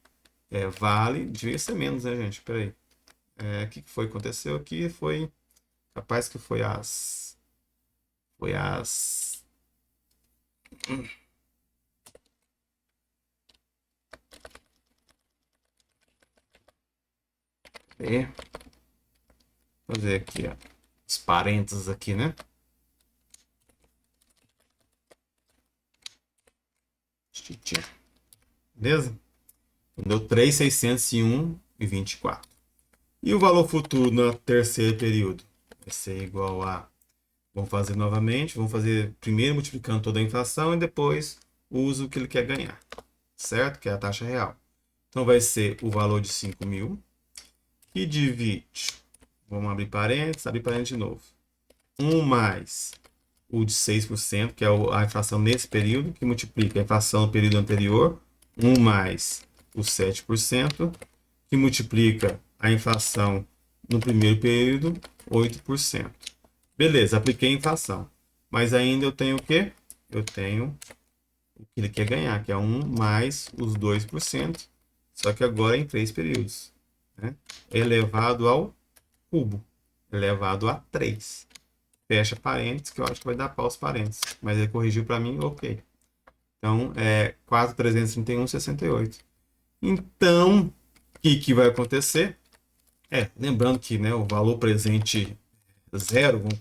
vale... Devia ser menos, né, gente? Peraí. O que foi? Aconteceu aqui foi... Capaz que foi as... Foi as... Fazer aqui, ó, os parênteses aqui, né? Beleza? Deu 3.601,24. E o valor futuro no terceiro período? Vai ser igual a... Vamos fazer novamente. Vamos fazer primeiro multiplicando toda a inflação e depois uso o que ele quer ganhar. Certo? Que é a taxa real. Então vai ser o valor de 5.000 que divide... Vamos abrir parênteses de novo. 1 mais o de 6%, que é a inflação nesse período, que multiplica a inflação no período anterior, 1 mais os 7%, que multiplica a inflação no primeiro período, 8%. Beleza, apliquei a inflação. Mas ainda eu tenho o quê? Eu tenho o que ele quer ganhar, que é 1 mais os 2%, só que agora em 3 períodos. Né? Elevado ao cubo, elevado a 3. Fecha parênteses, que eu acho que vai dar pausa parênteses. Mas ele corrigiu para mim, ok. Então, é 4.331,68. Então, o que vai acontecer? Lembrando que, né, o valor presente zero, vamos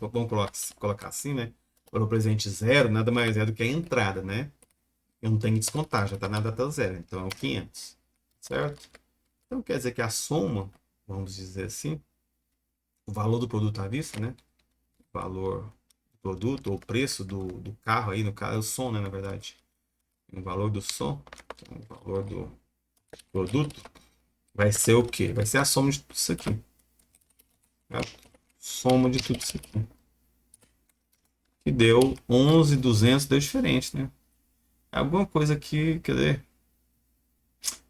colocar assim, né? O valor presente zero nada mais é do que a entrada, né? Eu não tenho que descontar, já está na data zero, então é o 500, certo? Então quer dizer que a soma, vamos dizer assim, o valor do produto à vista, né? O valor do produto ou o preço do carro aí, no caso, é o som, né, na verdade. O valor do som, então, o valor do produto, vai ser o quê? Vai ser a soma de tudo isso aqui. Certo? Soma de tudo isso aqui. Que deu 11.200, deu diferente, né? Alguma coisa aqui, quer dizer,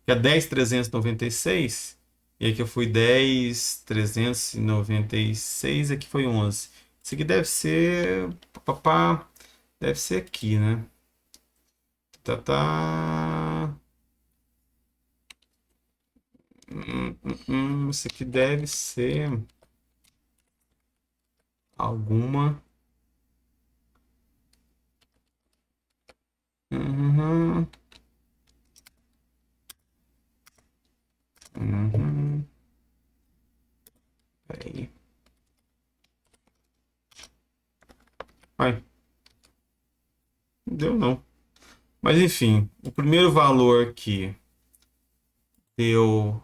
que é 10.396, e aqui eu fui 10.396, aqui foi 11. Isso aqui deve ser, papá, deve ser aqui, né? Tá. Isso aqui deve ser alguma. Uhum, uhum. Peraí. Ai, não deu não. Mas enfim, o primeiro valor aqui deu.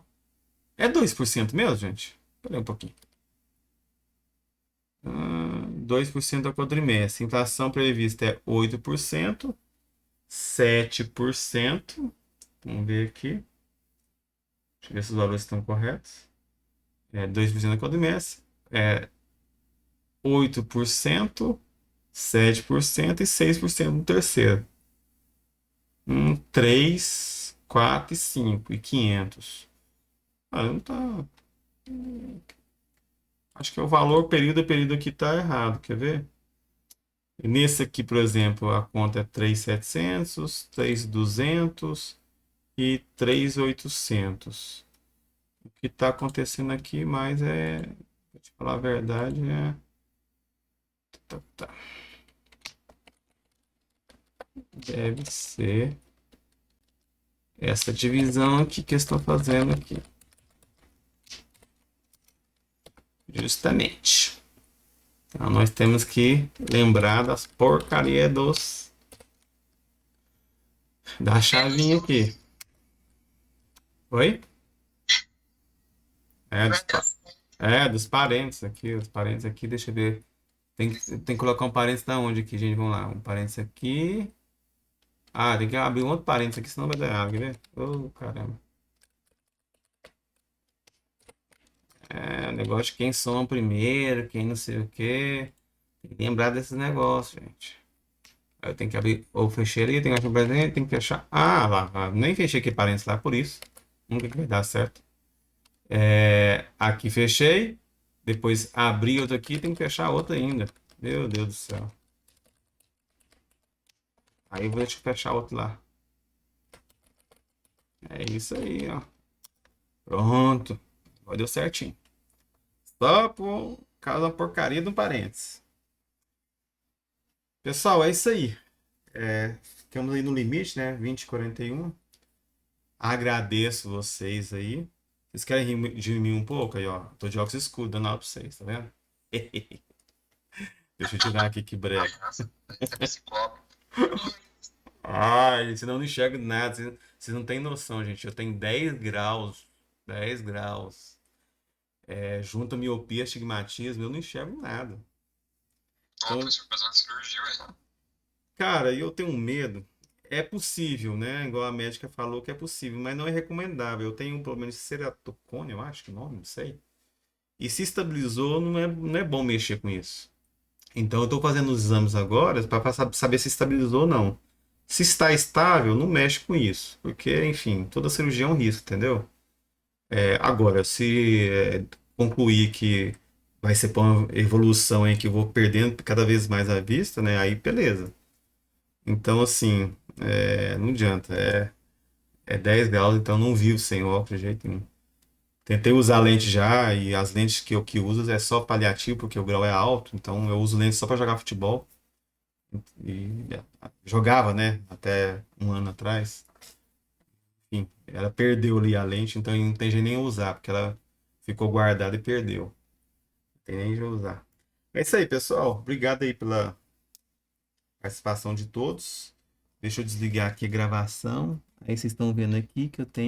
É 2% mesmo, gente? Peraí um pouquinho. 2% ao quadrimestre. Inflação prevista é 8%, 7%. Vamos ver aqui. Deixa eu ver se os valores estão corretos. 2% ao quadrimestre. 8%, 7% e 6% no terceiro. 3, 4 e 5 e 500. Não tá. Acho que é o valor período a período aqui tá errado. Quer ver? Nesse aqui, por exemplo, a conta é 3.700, 3.200 e 3.800. O que está acontecendo aqui mais vou te falar a verdade, tá. Deve ser essa divisão aqui que eu estou fazendo aqui. Justamente. Então, nós temos que lembrar das porcaria da chavinha aqui. Oi? É, dos, dos parentes aqui. Os parentes aqui, deixa eu ver. Tem que colocar um parênteses da onde aqui, gente? Vamos lá. Um parênteses aqui. Tem que abrir um outro parênteses aqui, senão vai dar errado, quer ver? Oh, caramba. Negócio de quem soma primeiro, quem não sei o quê. Tem que lembrar desses negócios, gente. Aí eu tenho que abrir, ou fechei ali, tem que achar presente, tem que fechar. Lá, nem fechei aqui parênteses lá, por isso. Nunca que vai dar certo. Aqui fechei. Depois abri outro aqui, tem que fechar outro ainda. Meu Deus do céu. Aí eu vou deixar fechar outro lá. É isso aí, ó. Pronto. Agora deu certinho. Só por causa da porcaria do parênteses. Pessoal, é isso aí. Ficamos aí no limite, né? 20h41. Agradeço vocês aí. Vocês querem rir de mim um pouco? Aí, ó. Tô de óculos escuros dando aula pra vocês, tá vendo? Deixa eu tirar aqui que brega. Ai, senão eu não enxergo nada. Vocês não têm noção, gente. Eu tenho 10 graus. 10 graus. Junto a miopia, astigmatismo, eu não enxergo nada. Então, fazer uma cirurgia, aí. Cara, eu tenho um medo. É possível, né? Igual a médica falou que é possível, mas não é recomendável. Eu tenho um problema de ceratocone, eu acho que é o nome, não sei. E se estabilizou, não é bom mexer com isso. Então eu estou fazendo os exames agora para saber se estabilizou ou não. Se está estável, não mexe com isso, porque, enfim, toda cirurgia é um risco, entendeu? Agora, se concluir que vai ser para uma evolução em que eu vou perdendo cada vez mais a vista, né? Aí beleza. Então, assim, não adianta. É 10 graus, então não vivo sem óculos de jeito nenhum. Tentei usar lente já, e as lentes que eu que uso é só paliativo, porque o grau é alto, então eu uso lente só para jogar futebol. E jogava, né? Até um ano atrás. Enfim, ela perdeu ali a lente, então não tem jeito nem usar, porque ela ficou guardada e perdeu. Não tem nem jeito de usar. É isso aí, pessoal. Obrigado aí pela participação de todos. Deixa eu desligar aqui a gravação. Aí vocês estão vendo aqui que eu tenho.